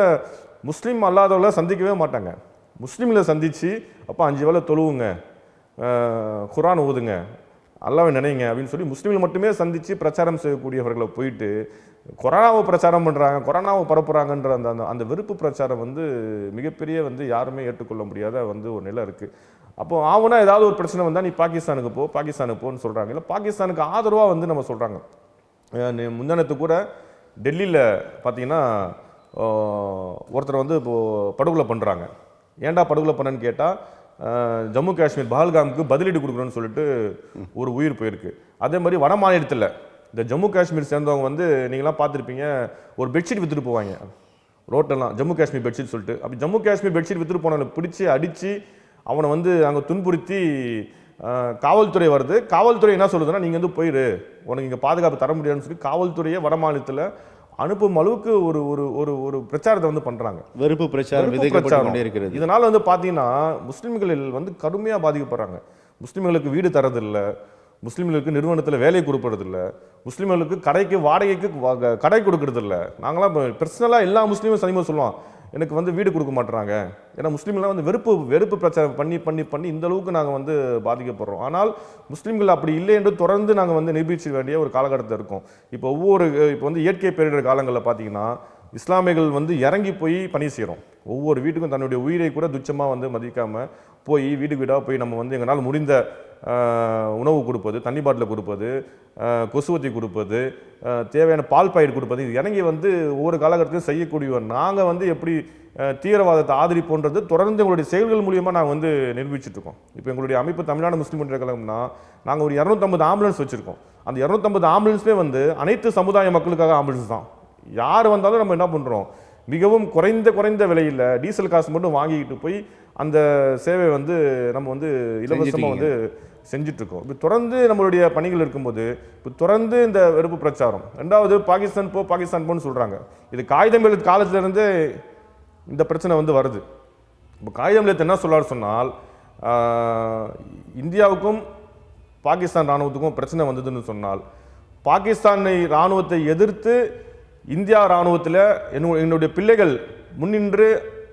S2: முஸ்லீம் அல்லாதவர்களை சந்திக்கவே மாட்டாங்க. முஸ்லீம்களை சந்தித்து அப்போ 5 வேளை தொழுவுங்க, குரான் ஓதுங்க, அல்லாஹ்வை நினைங்க அப்படின்னு சொல்லி முஸ்லீம்கள் மட்டுமே சந்தித்து பிரச்சாரம் செய்யக்கூடியவர்களை போயிட்டு கொரோனாவை பிரச்சாரம் பண்ணுறாங்க, கொரோனாவை பரப்புகிறாங்கன்ற அந்த அந்த வெறுப்பு பிரச்சாரம் வந்து மிகப்பெரிய வந்து யாருமே ஏற்றுக்கொள்ள முடியாத வந்து ஒரு நிலை இருக்குது. அப்போ ஆகுனா ஏதாவது ஒரு பிரச்சனை வந்தால் நீ பாகிஸ்தானுக்கு போன்னு சொல்கிறாங்க. இல்லை பாகிஸ்தானுக்கு ஆதரவாக வந்து நம்ம சொல்கிறாங்க. முந்தானத்து கூட டெல்லியில் பார்த்தீங்கன்னா ஒருத்தர் வந்து இப்போது படுகொலை பண்ணுறாங்க. ஏன்டா படுகொலை பண்ணன்னு கேட்டால் ஜம்மு காஷ்மீர் பஹல்காமுக்கு பதிலீடு கொடுக்கணும்னு சொல்லிட்டு ஒரு உயிர் போயிருக்கு. அதே மாதிரி வட மாநிலத்தில் இந்த ஜம்மு காஷ்மீர் சேர்ந்தவங்க வந்து நீங்களாம் பார்த்துருப்பீங்க, ஒரு பெட்ஷீட் விற்றுட்டு போவாங்க ரோட்டெல்லாம், ஜம்மு காஷ்மீர் பெட்ஷீட் சொல்லிட்டு. அப்படி ஜம்மு காஷ்மீர் பெட்ஷீட் விற்றுட்டு போனவங்களை பிடிச்சி அடித்து அவனை வந்து அங்கே துன்புறுத்தி காவல்துறை வருது. காவல்துறை என்ன சொல்லுதுன்னா, நீங்கள் வந்து போயிடு, உனக்கு இங்கே பாதுகாப்பு தர முடியாதுன்னு சொல்லி காவல்துறையை வட மாநிலத்தில் அனுப்பும் அளவுக்கு ஒரு ஒரு ஒரு பிரச்சாரத்தை வந்து பண்ணுறாங்க.
S1: வெறுப்பு பிரச்சாரம் இருக்கிறது.
S2: இதனால் வந்து பார்த்தீங்கன்னா முஸ்லீம்கள் வந்து கடுமையாக பாதிக்கப்படுறாங்க. முஸ்லீம்களுக்கு வீடு தரதில்லை, முஸ்லீம்களுக்கு நிறுவனத்தில் வேலை கொடுப்பறதில்லை, முஸ்லீம்களுக்கு கடைக்கு வாடகைக்கு கடை கொடுக்கறதில்லை. நாங்களாம் பர்சனலாக எல்லா முஸ்லீமும் சனிமாக சொல்லுவோம், எனக்கு வந்து வீடு கொடுக்க மாட்டுறாங்க. ஏன்னா முஸ்லீம்லாம் வந்து வெறுப்பு பிரச்சாரம் பண்ணி பண்ணி பண்ணி இந்த அளவுக்கு நாங்கள் வந்து பாதிக்கப்படுறோம். ஆனால் முஸ்லீம்கள் அப்படி இல்லை என்று தொடர்ந்து நாங்கள் வந்து நிரூபிக்க வேண்டிய ஒரு காலகட்டத்தில் இருக்கோம். இப்போ இப்போ வந்து இயற்கை பேரிடர் காலங்களில் பார்த்தீங்கன்னா இஸ்லாமியர்கள் வந்து இறங்கி போய் பணி செய்கிறோம். ஒவ்வொரு வீட்டுக்கும் தன்னுடைய உயிரை கூட துச்சமாக வந்து மதிக்காமல் போய் வீடாக போய் நம்ம வந்து எங்களால் முடிந்த உணவு கொடுப்பது, தண்ணி பாட்டில் கொடுப்பது, கொசுவத்தி கொடுப்பது, தேவையான பால் பாக்கெட் கொடுப்பது, இது இறங்கி வந்து ஒவ்வொரு காலகட்டத்திலும் செய்யக்கூடியவர். நாங்கள் வந்து எப்படி தீவிரவாதத்தை ஆதரிப்போன்றது தொடர்ந்து எங்களுடைய செயல்கள் மூலியமாக நாங்கள் வந்து நிரூபிச்சுட்ருக்கோம். இப்போ எங்களுடைய அமைப்பு தமிழ்நாடு முஸ்லீம் முன்னேற்ற கழகம்னா நாங்கள் ஒரு 250 ஆம்புலன்ஸ் வச்சுருக்கோம். அந்த 250 ஆம்புலன்ஸுமே வந்து அனைத்து சமுதாய மக்களுக்காக ஆம்புலன்ஸ் தான். யார் வந்தாலும் நம்ம என்ன பண்ணுறோம், மிகவும் குறைந்த விலையில் டீசல் காசு மட்டும் வாங்கிக்கிட்டு போய் அந்த சேவை வந்து நம்ம வந்து இலவசமாக வந்து செஞ்சிட்ருக்கோம். இப்போ தொடர்ந்து நம்மளுடைய பணிகள் இருக்கும்போது இப்போ தொடர்ந்து இந்த வெறுப்பு பிரச்சாரம். ரெண்டாவது பாகிஸ்தான் போன்னு சொல்கிறாங்க. இது காகிதம் எழுத்து காலத்திலேருந்து இந்த பிரச்சனை வந்து வருது. இப்போ காகிதம் எழுத்து என்ன சொல்லாரு சொன்னால், இந்தியாவுக்கும் பாகிஸ்தான் இராணுவத்துக்கும் பிரச்சனை வந்ததுன்னு சொன்னால், பாகிஸ்தான் இராணுவத்தை எதிர்த்து இந்தியா இராணுவத்தில் என்னுடைய பிள்ளைகள் முன்னின்று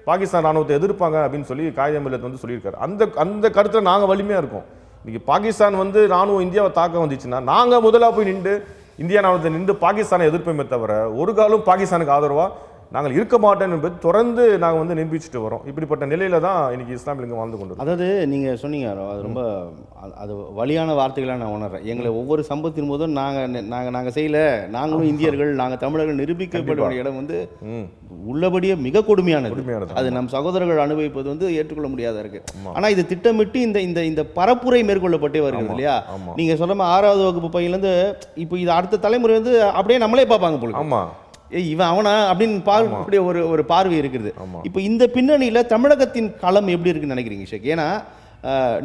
S2: பாகிஸ்தான் இராணுவத்தை எதிர்ப்பாங்க அப்படின்னு சொல்லி காகிதம் எழுத்து வந்து சொல்லியிருக்காரு. அந்த கருத்தில் நாங்கள் வலிமையாக இருக்கோம். இன்னைக்கு பாகிஸ்தான் வந்து ராணுவம் இந்தியாவை தாக்க வந்துச்சுன்னா நாங்கள் முதலாக போய் நின்று இந்தியா நாவலத்தில் நின்று பாகிஸ்தானை எதிர்ப்போமே தவிர ஒரு காலம் பாகிஸ்தானுக்கு ஆதரவாக நாங்கள் இருக்க மாட்டோம் என்பது தொடர்ந்து நாங்கள் வந்து நிரூபிச்சுட்டு வரோம். இப்படிப்பட்ட நிலையில தான் இன்னைக்கு இஸ்லாமிய லிங்கம் வாழ்ந்து கொண்டு.
S1: அதாவது நீங்கள் சொன்னீங்க அது ரொம்ப அது வலியான வார்த்தைகளாக நான் உணர்றேன். எங்களை ஒவ்வொரு சம்பவத்தின் போதும் நாங்கள் செய்யலை, நாங்களும் இந்தியர்கள், நாங்கள் தமிழர்கள் நிரூபிக்கப்பட வேண்டிய இடம் வந்து உள்ளபடியே மிக கொடுமையானது. அது நம் சகோதரர்கள் அனுபவிப்பது வந்து ஏற்றுக்கொள்ள முடியாத இருக்கு. ஆனால் இது திட்டமிட்டு இந்த இந்த இந்த பரப்புரை மேற்கொள்ளப்பட்டே வருகிறது இல்லையா? நீங்கள் சொல்ல 6வது வகுப்பு பையன்லேருந்து இப்போ இது அடுத்த தலைமுறை வந்து அப்படியே நம்மளே பார்ப்பாங்க போல.
S2: ஆமாம்,
S1: இவன் அவனா அப்படின்னு பார்க்கக்கூடிய ஒரு பார்வை இருக்குது. இப்போ இந்த பின்னணியில் தமிழகத்தின் களம் எப்படி இருக்குன்னு நினைக்கிறீங்க ஷேக்? ஏன்னா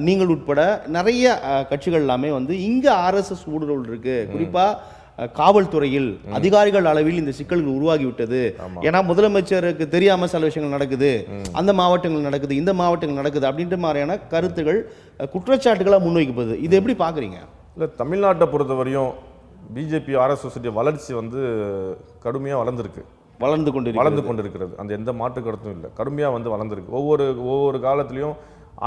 S1: நீங்கள் உட்பட நிறைய கட்சிகள் எல்லாமே வந்து இங்கே RSS ஊடுருவல் இருக்கு, குறிப்பாக காவல்துறையில் அதிகாரிகள் அளவில் இந்த சிக்கல்கள் உருவாகிவிட்டது. ஏன்னா முதலமைச்சருக்கு தெரியாமல் சில விஷயங்கள் நடக்குது, அந்த மாவட்டங்கள் நடக்குது, இந்த மாவட்டங்கள் நடக்குது அப்படின்ற மாதிரியான கருத்துகள் குற்றச்சாட்டுகளாக முன்வைக்கப்படுது. இது எப்படி பார்க்குறீங்க?
S2: இல்லை, தமிழ்நாட்டை பொறுத்தவரையும் பிஜேபி RSS வளர்ச்சி வந்து கடுமையாக வளர்ந்து கொண்டிருக்கிறது. அந்த எந்த மாற்று கருத்தும் இல்லை, கடுமையாக வந்து வளர்ந்துருக்கு. ஒவ்வொரு காலத்துலேயும்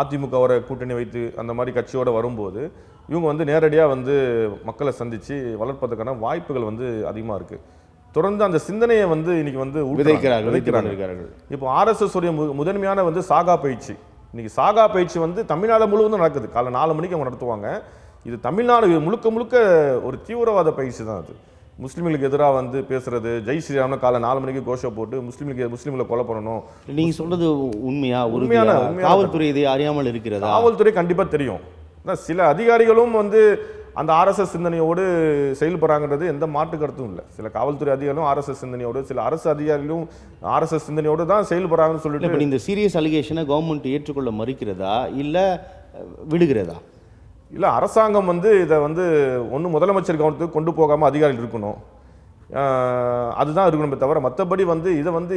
S2: அதிமுகவோட கூட்டணி வைத்து அந்த மாதிரி கட்சியோடு வரும்போது இவங்க வந்து நேரடியாக வந்து மக்களை சந்தித்து வளர்ப்பதற்கான வாய்ப்புகள் வந்து அதிகமாக இருக்குது. தொடர்ந்து அந்த சிந்தனையை வந்து இன்னைக்கு வந்து விதைக்கிறார்கள். இப்போ RSS உடைய முதன்மையான வந்து சாகா பயிற்சி, இன்னைக்கு சாகா பயிற்சி வந்து தமிழ்நாடு முழுவதும் நடக்குது. காலை 4 மணிக்கு அவங்க நடத்துவாங்க. இது தமிழ்நாடு முழுக்க முழுக்க ஒரு தீவிரவாத பயிற்சி தான். அது முஸ்லீம்களுக்கு எதிராக வந்து பேசுறது, ஜெய் ஸ்ரீராம்னு காலை 4 மணிக்கு கோஷம் போட்டு முஸ்லீம்களை கொலை பண்ணணும்.
S1: நீங்க சொல்றது உண்மையான காவல்துறை இதை அறியாமல் இருக்கிறது?
S2: காவல்துறை கண்டிப்பா தெரியும். சில அதிகாரிகளும் வந்து அந்த RSS சிந்தனையோடு செயல்படுறாங்கிறது எந்த மாற்று கருத்தும் இல்லை. சில காவல்துறை அதிகாரிகளும் RSS சிந்தனையோடு, சில அரசு அதிகாரிகளும் RSS சிந்தனையோடு தான் செயல்படுறாங்கன்னு சொல்லிட்டு
S1: இந்த சீரியஸ் அலிகேஷனை கவர்மெண்ட் ஏற்றுக்கொள்ள மறுக்கிறதா இல்லை விடுகிறதா?
S2: இல்லை, அரசாங்கம் வந்து இதை வந்து ஒன்று முதலமைச்சர் கவனத்துக்கு கொண்டு போகாமல் அதிகாரிகள் இருக்கணும், அதுதான் இருக்கணுமே தவிர மற்றபடி வந்து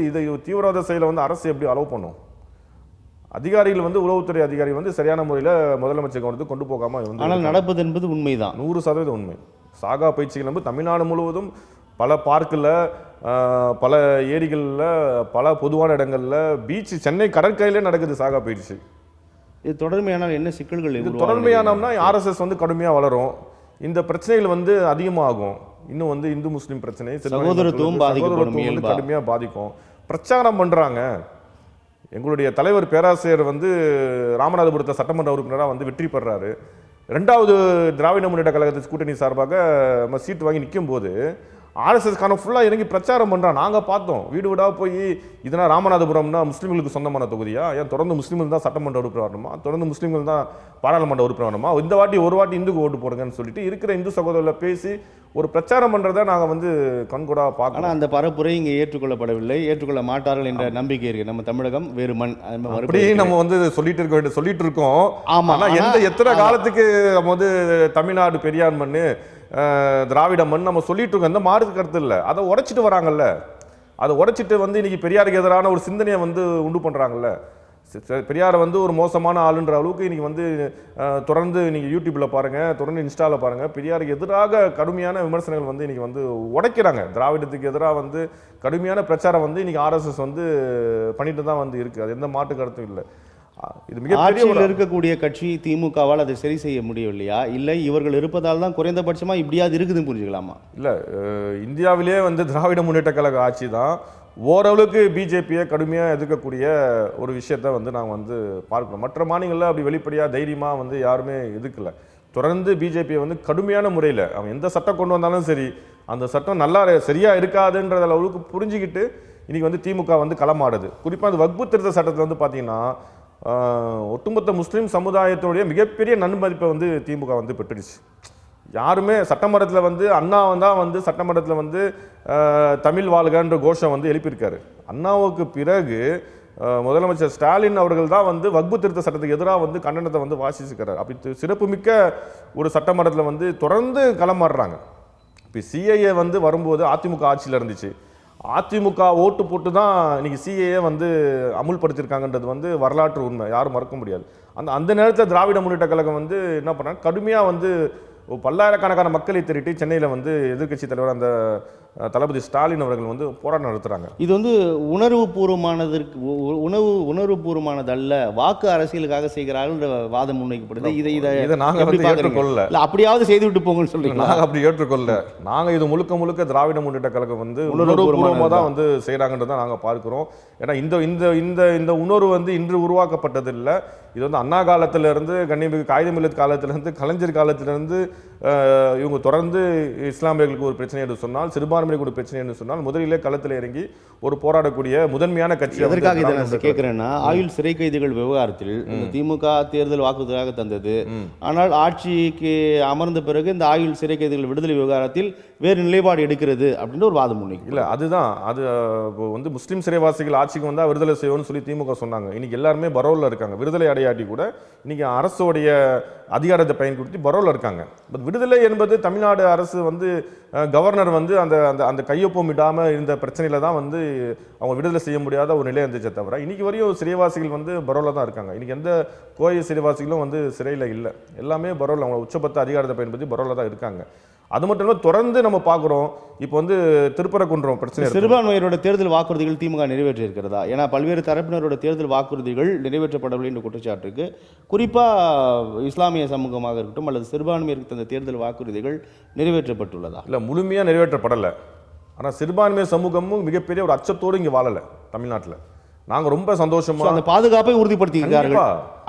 S2: இதை தீவிரவாத செயலை வந்து அரசு எப்படி அலோவ் பண்ணும்? அதிகாரிகள் வந்து உளவுத்துறை அதிகாரிகள் வந்து சரியான முறையில் முதலமைச்சர் கவனத்துக்கு கொண்டு போகாமல் வந்து.
S1: ஆனால் நடப்பது என்பது உண்மைதான்,
S2: 100% உண்மை. சாகா பயிற்சிகள் வந்து தமிழ்நாடு முழுவதும் பல பார்க்கில், பல ஏரிகளில், பல பொதுவான இடங்களில், பீச், சென்னை கடற்கரையிலே நடக்குது சாகா பயிற்சி.
S1: இது தொடர்மையானால் என்ன சிக்கல்கள்?
S2: இது தொடர்மையானோம்னா RSS வந்து கடுமையாக வளரும், இந்த பிரச்சனைகள் வந்து அதிகமாகும். இன்னும் வந்து இந்து முஸ்லீம் பிரச்சனை,
S1: சகோதரத்துவம்
S2: வந்து கடுமையாக பாதிக்கும். பிரச்சாரம் பண்ணுறாங்க. எங்களுடைய தலைவர் பேராசிரியர் வந்து ராமநாதபுரத்தில் சட்டமன்ற உறுப்பினராக வந்து வெற்றி பெறாரு. 2வது திராவிட முன்னேற்ற கழகத்தின் கூட்டணி சார்பாக சீட்டு வாங்கி நிற்கும் போது RSSக்கான ஃபுல்லாக இறங்கி பிரச்சாரம் பண்ணுறான். நாங்கள் பார்த்தோம், வீடு வீடாக போய் இதனால் ராமநாதபுரம்னா முஸ்லீம்களுக்கு சொந்தமான தொகுதியா, ஏன் தொடர்ந்து முஸ்லீம்கள் தான் சட்டமன்ற உறுப்பினர் வரணுமா, தொடர்ந்து முஸ்லீம்கள் தான் பாராளுமன்ற உறுப்பினர் வரணுமா, இந்த வாட்டி ஒரு வாட்டி இந்துக்கு ஓட்டு போடுங்கன்னு சொல்லிட்டு இருக்கிற இந்து சகோதரர்களை பேசி ஒரு பிரச்சாரம் பண்ணுறதை நாங்கள் வந்து கண்கூடாக பார்க்கணும்.
S1: ஆனால் அந்த பரப்புரை இங்கே ஏற்றுக்கொள்ளப்படவில்லை, ஏற்றுக்கொள்ள மாட்டார்கள் என்ற நம்பிக்கை இருக்குது. நம்ம தமிழகம் வேறு மண்,
S2: அப்படியே நம்ம வந்து சொல்லிட்டு இருக்கோம். ஆமாம், ஆனால் எத்தனை காலத்துக்கு நம்ம வந்து தமிழ்நாடு பெரியார் மண், திராவிட மண் நம்ம சொல்லிட்டு இருக்கோம், எந்த மாறுது கருத்து இல்லை. அதை உடைச்சிட்டு வராங்கல்ல, அதை உடைச்சிட்டு வந்து இன்னைக்கு பெரியாருக்கு எதிரான ஒரு சிந்தனையை வந்து உண்டு பண்ணுறாங்கல்ல. பெரியாரை வந்து ஒரு மோசமான ஆளுன்ற அளவுக்கு இன்னைக்கு வந்து தொடர்ந்து நீங்கள் யூடியூப்ல பாருங்க, தொடர்ந்து இன்ஸ்டாவில் பாருங்க, பெரியாருக்கு எதிராக கடுமையான விமர்சனங்கள் வந்து இன்னைக்கு வந்து உடைக்கிறாங்க. திராவிடத்துக்கு எதிராக வந்து கடுமையான பிரச்சாரம் வந்து இன்னைக்கு RSS வந்து பண்ணிட்டு தான் வந்து இருக்கு. அது எந்த மாற்று கருத்தும் இல்லை.
S1: இது மிகப்பெரிய இருக்கக்கூடிய கட்சி திமுகவால் அதை சரி செய்ய முடியவில்லையா, இல்லை இவர்கள் இருப்பதால் தான் குறைந்தபட்சமாக இப்படியாவது இருக்குதுன்னு புரிஞ்சுக்கலாமா?
S2: இல்லை, இந்தியாவிலே வந்து திராவிட முன்னேற்ற கழக ஆட்சி தான் ஓரளவுக்கு பிஜேபியை கடுமையாக எதிர்க்கக்கூடிய ஒரு விஷயத்த வந்து நாங்கள் வந்து பார்க்கணும். மற்ற மாநிலங்களில் அப்படி வெளிப்படையாக தைரியமாக வந்து யாருமே எதிர்க்கலை. தொடர்ந்து பிஜேபியை வந்து கடுமையான முறையில் அவன் எந்த சட்டம் கொண்டு வந்தாலும் சரி, அந்த சட்டம் நல்லா சரியாக இருக்காதுன்ற அளவுக்கு புரிஞ்சுக்கிட்டு இன்றைக்கி வந்து திமுக வந்து களமாடுது. குறிப்பாக அந்த வக்பு திருத்த சட்டத்தில் வந்து பார்த்திங்கன்னா ஒட்டுமொத்த முஸ்லீம் சமுதாயத்துடைய மிகப்பெரிய நன்மதிப்பை வந்து திமுக வந்து பெற்றுடுச்சு. யாருமே சட்டமன்றத்தில் வந்து அண்ணா தான் வந்து சட்டமன்றத்தில் வந்து தமிழ் வாழ்கன்ற கோஷம் வந்து எழுப்பியிருக்காரு. அண்ணாவுக்கு பிறகு முதலமைச்சர் ஸ்டாலின் அவர்கள் தான் வந்து வக்பு திருத்த சட்டத்துக்கு எதிராக வந்து கண்டனத்தை வந்து வாசிச்சுக்கிறார். அப்படி சிறப்புமிக்க ஒரு சட்டமன்றத்தில் வந்து தொடர்ந்து களமாடுறாங்க. இப்போ சிஏஏ வந்து வரும்போது அதிமுக ஆட்சியில் இருந்துச்சு. அதிமுக ஓட்டு போட்டு தான் இன்னைக்கு சிஏஏ வந்து அமுல்படுத்தியிருக்காங்கன்றது வந்து வரலாற்று உண்மை, யாரும் மறக்க முடியாது. அந்த நேரத்தில் திராவிட முன்னேற்ற கழகம் வந்து என்ன பண்ணாங்க, கடுமையாக வந்து பல்லாயிரக்கணக்கான மக்களை திரட்டி சென்னையில் வந்து எதிர்கட்சி தலைவர் அந்த தளபதி ஸ்டாலின் அவர்கள் வந்து போராட்டம் நடத்துறாங்க.
S1: இது வந்து உணர்வுபூர்வமானதல்ல, வாக்கு அரசியலுக்காக செய்கிறார்கள் வாதம் முன்வைக்கப்படுது.
S2: இதை நாங்க வந்து ஏற்றுக்கொள்ள,
S1: அப்படியாவது செய்துவிட்டு போங்கன்னு சொல்றீங்க.
S2: நாங்க அப்படி ஏற்றுக்கொள்ள, நாங்க இது முழுக்க முழுக்க திராவிட முன்னேற்ற கழகம் வந்து உணர்வுபூர்வமா தான் வந்து செய்யறாங்கன்றதை நாங்க பார்க்கிறோம். ஏன்னா இந்த இந்த இந்த இந்த உணர்வு வந்து இன்று உருவாக்கப்பட்டது இல்லை. இது வந்து அண்ணா காலத்திலிருந்து, கண்ணியமிகு காகிதமில்லத் காலத்திலிருந்து, கலைஞர் காலத்திலிருந்து இவங்க தொடர்ந்து இஸ்லாமியர்களுக்கு ஒரு பிரச்சனை என்று சொன்னால், சிறுபான்மைக்கு ஒரு பிரச்சனை என்று சொன்னால் முதலிலே களத்தில் இறங்கி ஒரு போராடக்கூடிய முதன்மையான கட்சி.
S1: எதற்காக இதை நான் கேட்கிறேன்னா, ஆயுள் சிறை கைதிகள் விவகாரத்தில் இந்த திமுக தேர்தல் வாக்குறுதியாக தந்தது. ஆனால் ஆட்சிக்கு அமர்ந்த பிறகு இந்த ஆயுள் சிறை கைதிகள் விடுதலை விவகாரத்தில் வேறு நிலைப்பாடு எடுக்கிறது அப்படின்னு ஒரு வாதம் முன்வைக்கு.
S2: இல்லை, அதுதான் அது வந்து முஸ்லீம் சிறைவாசிகள் ஆட்சிக்கு வந்தால் விடுதலை செய்வோம்னு சொல்லி திமுக சொன்னாங்க. இன்னைக்கு எல்லாருமே பரோலில் இருக்காங்க. விடுதலை அடையாட்டி கூட இன்னைக்கு அரசோடைய அதிகாரத்தை பயன்படுத்தி பரோலில் இருக்காங்க. பட் விடுதலை என்பது தமிழ்நாடு அரசு வந்து கவர்னர் வந்து அந்த அந்த அந்த கையொப்பம் இடாமல் இருந்த பிரச்சனையில தான் வந்து அவங்க விடுதலை செய்ய முடியாத ஒரு நிலை இருந்துச்சே தவிர, இன்னைக்கு வரையும் சிறைவாசிகள் வந்து பரோலில் தான் இருக்காங்க. இன்னைக்கு எந்த கோயில் சிறைவாசிகளும் வந்து சிறையில் இல்லை. எல்லாமே பரோல், அவங்க உச்சபத்த அதிகாரத்தை பயன்படுத்தி பரோலில் தான் இருக்காங்க. அது மட்டும் இல்லாமல் தொடர்ந்து நம்ம பார்க்குறோம். இப்போ வந்து திருப்பரங்குன்றம் பிரச்சனை,
S1: சிறுபான்மையினரோட தேர்தல் வாக்குறுதிகள் திமுக நிறைவேற்றி இருக்கிறதா? ஏன்னா பல்வேறு தரப்பினரோட தேர்தல் வாக்குறுதிகள் நிறைவேற்றப்படவில்லை என்ற குற்றச்சாட்டு இருக்கு. குறிப்பாக இஸ்லாமிய சமூகமாக இருக்கட்டும் அல்லது சிறுபான்மையிற்கு தந்த தேர்தல் வாக்குறுதிகள் நிறைவேற்றப்பட்டுள்ளதா?
S2: இல்லை, முழுமையாக நிறைவேற்றப்படலை. ஆனால் சிறுபான்மை சமூகமும் மிகப்பெரிய ஒரு அச்சத்தோடு இங்கே வாழலை தமிழ்நாட்டில். நாங்க ரொம்ப சந்தோஷமா
S1: அந்த பாதுகாப்பை உறுதிப்படுத்தியிருக்கார்கள்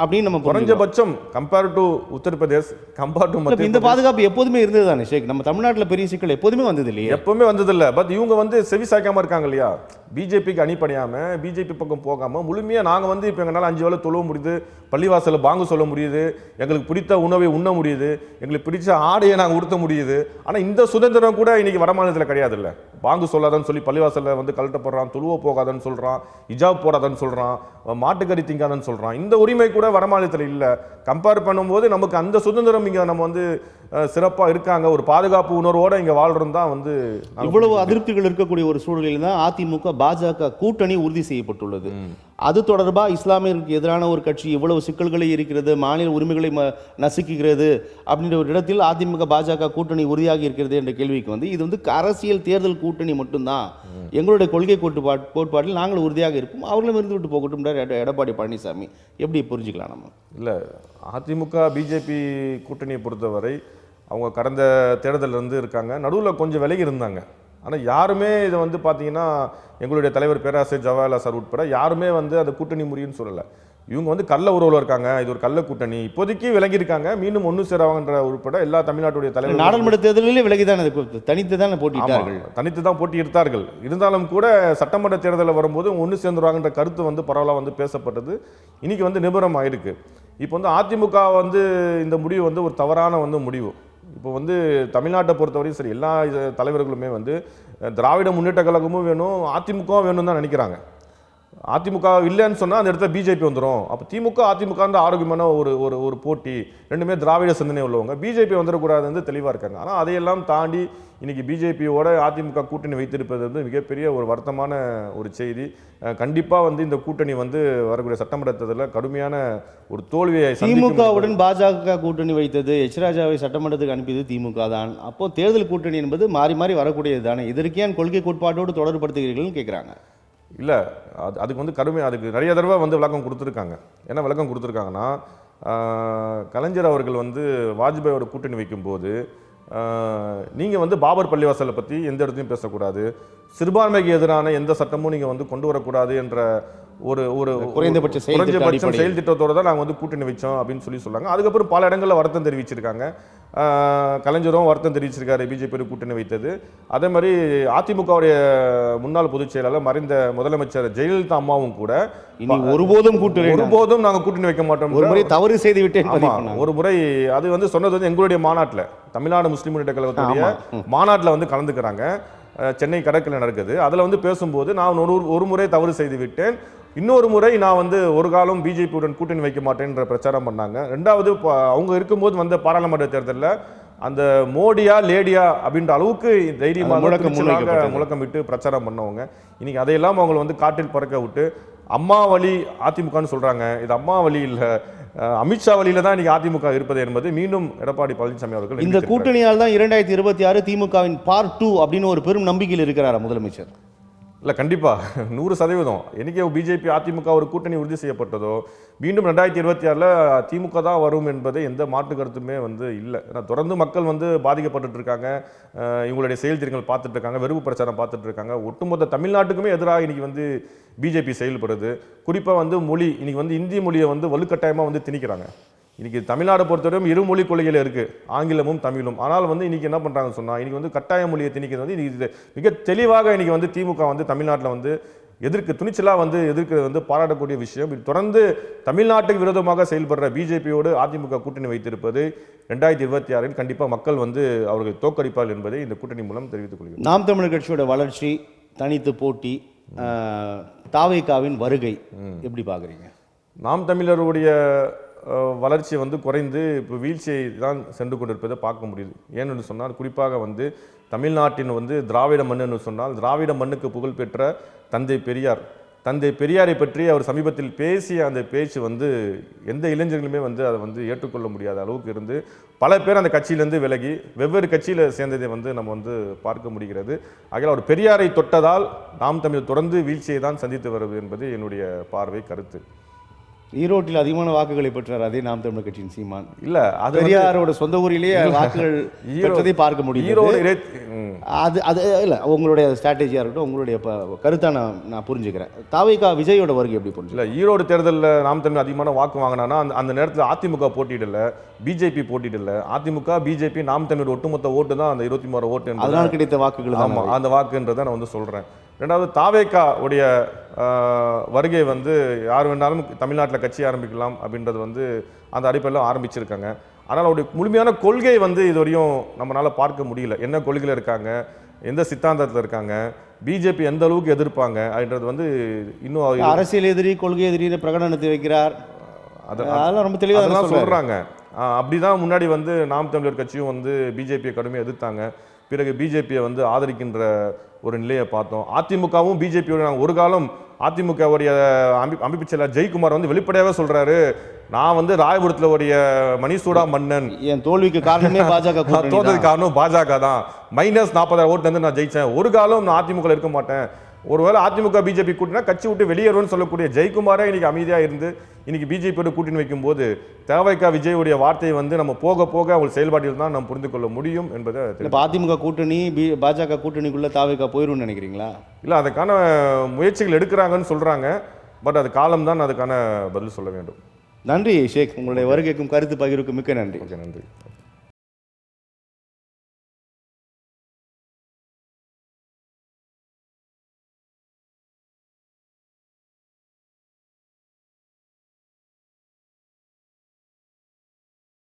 S1: அப்படின்னு நம்ம
S2: குறைஞ்சபட்சம் compare to Uttar Pradesh, compare to மத்திய
S1: இந்த பாதுகாப்பு எப்போதுமே இருந்தது தானே ஷேக்? நம்ம தமிழ்நாட்டில் பெரிய சிக்கல் எப்போதுமே வந்தது இல்லையா?
S2: எப்பவுமே வந்தது இல்லை. பட் இவங்க வந்து செவி சாய்க்காம இருக்காங்க இல்லையா? பிஜேபிக்கு அணிப்படையாம, பிஜேபி பக்கம் போகாம முழுமையா நாங்க வந்து இப்போ எங்களால் 5 வேளை தொழுவ முடியுது, பள்ளிவாசல பாங்கு சொல்ல முடியுது, எங்களுக்கு பிடித்த உணவை உண்ண முடியுது, எங்களுக்கு பிடிச்ச ஆடையை நாங்கள் உடுத்த முடியுது. ஆனா இந்த சுதந்திரம் கூட இன்னைக்கு வடமாநிலத்தில் கிடையாது. இல்லை, பாங்கு சொல்லாதன்னு சொல்லி பள்ளிவாசல வந்து கழட்டப்படுறான், தொழுவ போகாதன்னு சொல்றான், ஹிஜாப் போடாதன்னு சொல்றான், மாட்டுக்கறி திங்காதன்னு சொல்றான். இந்த உரிமை கூட வடமாநிலத்தில் இல்லை. கம்பேர் பண்ணும்போது நமக்கு அந்த சுதந்திரம் இங்க நம்ம வந்து சிறப்பா இருக்காங்க, ஒரு பாதுகாப்பு உணர்வோட இங்க வாழ்றோம் தான் வந்து.
S1: இவ்வளவு அதிருப்திகள் இருக்கக்கூடிய ஒரு சூழலில் தான் அதிமுக பாஜக கூட்டணி உறுதி செய்யப்பட்டுள்ளது. அது தொடர்பாக இஸ்லாமியர்களுக்கு எதிரான ஒரு கட்சி இவ்வளவு சிக்கல்களை இருக்கிறது, மாநில உரிமைகளை நசுக்குகிறது அப்படின்ற ஒரு இடத்தில் அதிமுக பாஜக கூட்டணி உறுதியாக இருக்கிறது என்ற கேள்விக்கு வந்து இது வந்து அரசியல் தேர்தல் கூட்டணி மட்டும்தான், எங்களுடைய கொள்கை கோட்பாட்டில் நாங்கள் உறுதியாக இருப்போம், அவர்களும் இருந்து விட்டு போகட்டும் எடப்பாடி பழனிசாமி. எப்படி புரிஞ்சுக்கலாம் நம்ம?
S2: இல்லை, அதிமுக பிஜேபி கூட்டணியை பொறுத்தவரை அவங்க கடந்த தேர்தலில் இருந்து இருக்காங்க, நடுவில் கொஞ்சம் விலகி இருந்தாங்க. ஆனால் யாருமே இதை வந்து பார்த்தீங்கன்னா எங்களுடைய தலைவர் பேராசிரியர் ஜவஹர்லால் சார் உட்பட யாருமே வந்து அந்த கூட்டணி முறியுன்னு சொல்லலை. இவங்க வந்து கள்ள உறவில் இருக்காங்க, இது ஒரு கள்ள கூட்டணி, இப்போதைக்கு விலகி இருக்காங்க, மீண்டும் ஒன்று சேராங்கன்ற உட்பட எல்லா தமிழ்நாட்டுடைய தலைவர்
S1: நாடாளுமன்ற தேர்தலிலே விலகி தான் தனித்து தான் போட்டியிட்டார்கள்,
S2: தனித்து தான் போட்டியிட்டார்கள். இருந்தாலும் கூட சட்டமன்ற தேர்தலில் வரும்போது ஒன்று சேர்ந்துருவாங்கன்ற கருத்து வந்து பரவலாக வந்து பேசப்பட்டது. இன்னைக்கு வந்து நிபுணம் ஆயிருக்கு. இப்போ வந்து அதிமுக வந்து இந்த முடிவு வந்து ஒரு தவறான வந்து முடிவு. இப்போ வந்து தமிழ்நாட்டை பொறுத்தவரையும் சரி, எல்லா தலைவர்களுமே வந்து திராவிட முன்னேற்ற கழகமும் வேணும், அதிமுகவும் வேணும்னு தான் நினைக்கிறாங்க. அதிமுக இல்லைன்னு சொன்னால் அந்த இடத்துல பிஜேபி வந்துடும். அப்போ திமுக அதிமுக வந்து ஆரோக்கியமான ஒரு போட்டி, ரெண்டுமே திராவிட சிந்தனை உள்ளவங்க, பிஜேபி வந்துடக்கூடாதுன்னு தெளிவாக இருக்காங்க. ஆனால் அதையெல்லாம் தாண்டி இன்னைக்கு பிஜேபியோட அதிமுக கூட்டணி வைத்திருப்பது வந்து மிகப்பெரிய ஒரு வருத்தமான ஒரு செய்தி. கண்டிப்பாக வந்து இந்த கூட்டணி வந்து வரக்கூடிய சட்டமன்ற தேர்தலில் கடுமையான ஒரு தோல்வியை,
S1: திமுகவுடன் பாஜக கூட்டணி வைத்தது, எச் ராஜாவை சட்டமன்றத்துக்கு அனுப்பியது திமுக தான். அப்போ தேர்தல் கூட்டணி என்பது மாறி மாறி வரக்கூடியது தானே, இதற்கு ஏன் கொள்கை கோட்பாட்டோடு தொடர்படுத்துகிறீர்கள்னு கேட்குறாங்க.
S2: இல்லை, அதுக்கு வந்து கடுமையாக அதுக்கு நிறைய தடவை வந்து விளக்கம் கொடுத்துருக்காங்க. என்ன விளக்கம் கொடுத்துருக்காங்கன்னா, கலைஞர் அவர்கள் வந்து வாஜ்பாயோட கூட்டணி வைக்கும்போது நீங்கள் வந்து பாபர் பள்ளிவாசலை பற்றி எந்த இடத்தையும் பேசக்கூடாது, சிறுபான்மைக்கு எதிரான எந்த சட்டமும் நீங்கள் வந்து கொண்டு வரக்கூடாது என்ற ஒரு ஒரு குறைந்தபட்சம் செயல் திட்டத்தோடு தான் நாங்கள் வந்து கூட்டணி வச்சோம் அப்படின்னு சொல்கிறாங்க. அதுக்கப்புறம் பல இடங்களில் வருத்தம் தெரிவிச்சிருக்காங்க. கலைஞரும் வருத்தம் தெரிவிச்சிருக்காரு பிஜேபி கூட்டணி வைத்தது. அதே மாதிரி அதிமுகவுடைய முன்னாள் பொதுச் செயலாளர் மறைந்த முதலமைச்சர் ஜெயலலிதா அம்மாவும் கூட ஒருபோதும் நாங்கள் கூட்டணி வைக்க மாட்டோம்,
S1: ஒரு முறை தவறு செய்து விட்டேன்.
S2: ஒரு முறை அது வந்து சொன்னது வந்து எங்களுடைய மாநாட்டில், தமிழ்நாடு முஸ்லிம் முன்னேற்ற கழகத்துடைய மாநாட்டில் வந்து கலந்துக்கிறாங்க, சென்னை கடற்கரை நடக்குது. அதில் வந்து பேசும்போது நான் ஒரு முறை தவறு செய்து விட்டேன், இன்னொரு முறை நான் வந்து ஒரு காலம் பிஜேபியுடன் கூட்டணி வைக்க மாட்டேன்ற பிரச்சாரம் பண்ணாங்க. ரெண்டாவது அவங்க இருக்கும்போது வந்த பாராளுமன்ற தேர்தலில் அந்த மோடியா லேடியா அப்படின்ற அளவுக்கு தைரியமாக முழக்கமிட்டு பிரச்சாரம் பண்ணவங்க. இன்னைக்கு அதையெல்லாம் அவங்களை வந்து காட்டில் பறக்க விட்டு அம்மா வழி அதிமுகன்னு சொல்றாங்க. இது அம்மா வழி இல்ல, அமித்ஷா வழியில தான் இன்னைக்கு அதிமுக இருப்பது என்பது மீண்டும் எடப்பாடி பழனிசாமி அவர்கள்
S1: இந்த கூட்டணியால் தான் 2026 திமுகவின் பார்ட் 2 அப்படின்னு ஒரு பெரும் நம்பிக்கையில் இருக்கிறாரா முதலமைச்சர்?
S2: இல்லை, கண்டிப்பாக 100%. என்னைக்கு பிஜேபி அதிமுக ஒரு கூட்டணி உறுதி செய்யப்பட்டதோ மீண்டும் 2026 திமுக தான் வரும் என்பது எந்த மாற்று கருத்துமே வந்து இல்லை. ஏன்னா தொடர்ந்து மக்கள் வந்து பாதிக்கப்பட்டு இருக்காங்க, இவங்களுடைய செயல் திறன்கள் பார்த்துட்டு இருக்காங்க, வெறுப்பு பிரச்சாரம் பார்த்துட்டு இருக்காங்க. ஒட்டுமொத்த தமிழ்நாட்டுக்குமே எதிராக இன்னைக்கு வந்து பிஜேபி செயல்படுது. குறிப்பாக வந்து மொழி, இன்னைக்கு வந்து இந்தி மொழியை வந்து வலுக்கட்டாயமாக வந்து திணிக்கிறாங்க. இன்னைக்கு தமிழ்நாடு பொறுத்தவரைக்கும் இருமொழி கொள்கையில் இருக்குது, ஆங்கிலமும் தமிழும். ஆனால் வந்து இன்னைக்கு என்ன பண்ணுறாங்கன்னு சொன்னால், இன்னைக்கு வந்து கட்டாய மொழியை திணிக்கிறது வந்து இன்னைக்கு மிக தெளிவாக இன்னைக்கு வந்து திமுக வந்து தமிழ்நாட்டில் வந்து துணிச்சலாக வந்து எதிர்க்கிறது வந்து பாராட்டக்கூடிய விஷயம். இது தொடர்ந்து தமிழ்நாட்டுக்கு விரோதமாக செயல்படுற பிஜேபியோடு அதிமுக கூட்டணி வைத்திருப்பது 2026 கண்டிப்பாக மக்கள் வந்து அவர்கள் தோற்கடிப்பார்கள் என்பதை இந்த கூட்டணி மூலம் தெரிவித்துக் கொள்கிறேன்.
S1: நாம் தமிழர் கட்சியோட வளர்ச்சி, தனித்து போட்டி, தாவேகாவின் வருகை எப்படி பார்க்குறீங்க?
S2: நாம் தமிழருடைய வளர்ச்சி வந்து குறைந்து இப்போ வீழ்ச்சியை தான் சென்று கொண்டிருப்பதை பார்க்க முடியுது. ஏன்னு சொன்னால், குறிப்பாக வந்து தமிழ்நாட்டின் வந்து திராவிட மண்ணுன்னு சொன்னால், திராவிட மண்ணுக்கு புகழ்பெற்ற தந்தை பெரியாரை பற்றி அவர் சமீபத்தில் பேசிய அந்த பேச்சு வந்து எந்த இளைஞர்களுமே வந்து அதை வந்து ஏற்றுக்கொள்ள முடியாத அளவுக்கு இருந்து பல பேர் அந்த கட்சியிலேருந்து விலகி வெவ்வேறு கட்சியில் சேர்ந்ததை வந்து நம்ம வந்து பார்க்க முடிகிறது. ஆகையால் அவர் பெரியாரை தொட்டதால் நாம் தமிழ் தொடர்ந்து வீழ்ச்சியை தான் சந்தித்து வருவது என்பது என்னுடைய பார்வை, கருத்து.
S1: ஈரோட்டில் அதிகமான வாக்குகளை பெற்றார் அதே நாம் தமிழர் கட்சியின் சீமான்.
S2: இல்ல, அது
S1: பெரியாரோட சொந்த ஊரிலேயே வாக்குகள் பெற்றதை பார்க்க முடியும். அது அது இல்லை, உங்களுடைய ஸ்ட்ராட்டஜியாக இருக்கட்டும், உங்களுடைய கருத்தை நான் புரிஞ்சுக்கிறேன். தாவேகா விஜயோட வருகை எப்படி புரிஞ்சு?
S2: இல்லை, ஈரோடு தேர்தலில் நாம் தமிழ் அதிகமான வாக்கு வாங்கினான்னா அந்த நேரத்தில் அதிமுக போட்டியிடல, பிஜேபி போட்டியிடல. அதிமுக பிஜேபி நாம் தமிழ் ஒட்டுமொத்த ஓட்டு தான் அந்த 23 ஓட்டு,
S1: அதனால் கிடைத்த வாக்குகள்.
S2: ஆமாம், அந்த வாக்குன்றதை நான் வந்து சொல்கிறேன். ரெண்டாவது, தாவேகா உடைய வருகை வந்து யார் வேணாலும் தமிழ்நாட்டில் கட்சி ஆரம்பிக்கலாம் அப்படின்றது வந்து அந்த அடிப்படையில் ஆரம்பிச்சிருக்காங்க. ஆனால் அவருடைய முழுமையான கொள்கை வந்து இதுவரையும் நம்மளால் பார்க்க முடியல. என்ன கொள்கையில் இருக்காங்க, எந்த சித்தாந்தத்தில் இருக்காங்க, பிஜேபி எந்த அளவுக்கு எதிர்ப்பாங்க அப்படின்றது வந்து இன்னும்
S1: அரசியல் எதிரி, கொள்கை எதிரி பிரகடனத்தை வைக்கிறார். அதெல்லாம் ரொம்ப தெளிவாக
S2: சொல்கிறாங்க. அப்படிதான் முன்னாடி வந்து நாம் தமிழர் கட்சியும் வந்து பிஜேபியை கடுமையாக எதிர்த்தாங்க. பிறகு பிஜேபியை வந்து ஆதரிக்கின்ற ஒரு நிலையை பார்த்தோம். அதிமுகவும் பிஜேபியோட நாங்கள் ஒரு காலம் அதிமுகவுடைய அமைப்பு செயலர் ஜெயக்குமார் வந்து வெளிப்படையாகவே சொல்றாரு, நான் வந்து ராயபுரத்தில் உடைய மணிசூடா மன்னன்,
S1: என் தோல்விக்கு காரணமே பாஜக,
S2: தோற்றதுக்கு காரணம் பாஜக தான், -40,000 ஓட்டுல இருந்து நான் ஜெயிச்சேன், ஒரு காலம் நான் அதிமுக இருக்க மாட்டேன், ஒருவேளை அதிமுக பிஜேபி கூட்டினா கட்சி விட்டு வெளியேறும்னு சொல்லக்கூடிய ஜெயக்குமாரே இன்னைக்கு அமைதியாக இருந்து இன்னைக்கு பிஜேபியோட கூட்டணி வைக்கும்போது தேவைக்கா விஜயுடைய வார்த்தையை வந்து நம்ம போக போக அவங்க செயல்பாட்டில் தான் நம்ம புரிந்து கொள்ள முடியும் என்பதை.
S1: அதிமுக கூட்டணி பாஜக கூட்டணிக்குள்ள தாவேகா போயிடும்னு நினைக்கிறீங்களா?
S2: இல்லை, அதுக்கான முயற்சிகள் எடுக்கிறாங்கன்னு சொல்றாங்க. பட் அது காலம் தான் அதுக்கான பதில் சொல்ல வேண்டும்.
S1: நன்றி ஷேக், உங்களுடைய வருகைக்கும் கருத்து பகிர்வுக்கும் மிக்க நன்றி.
S2: நன்றி.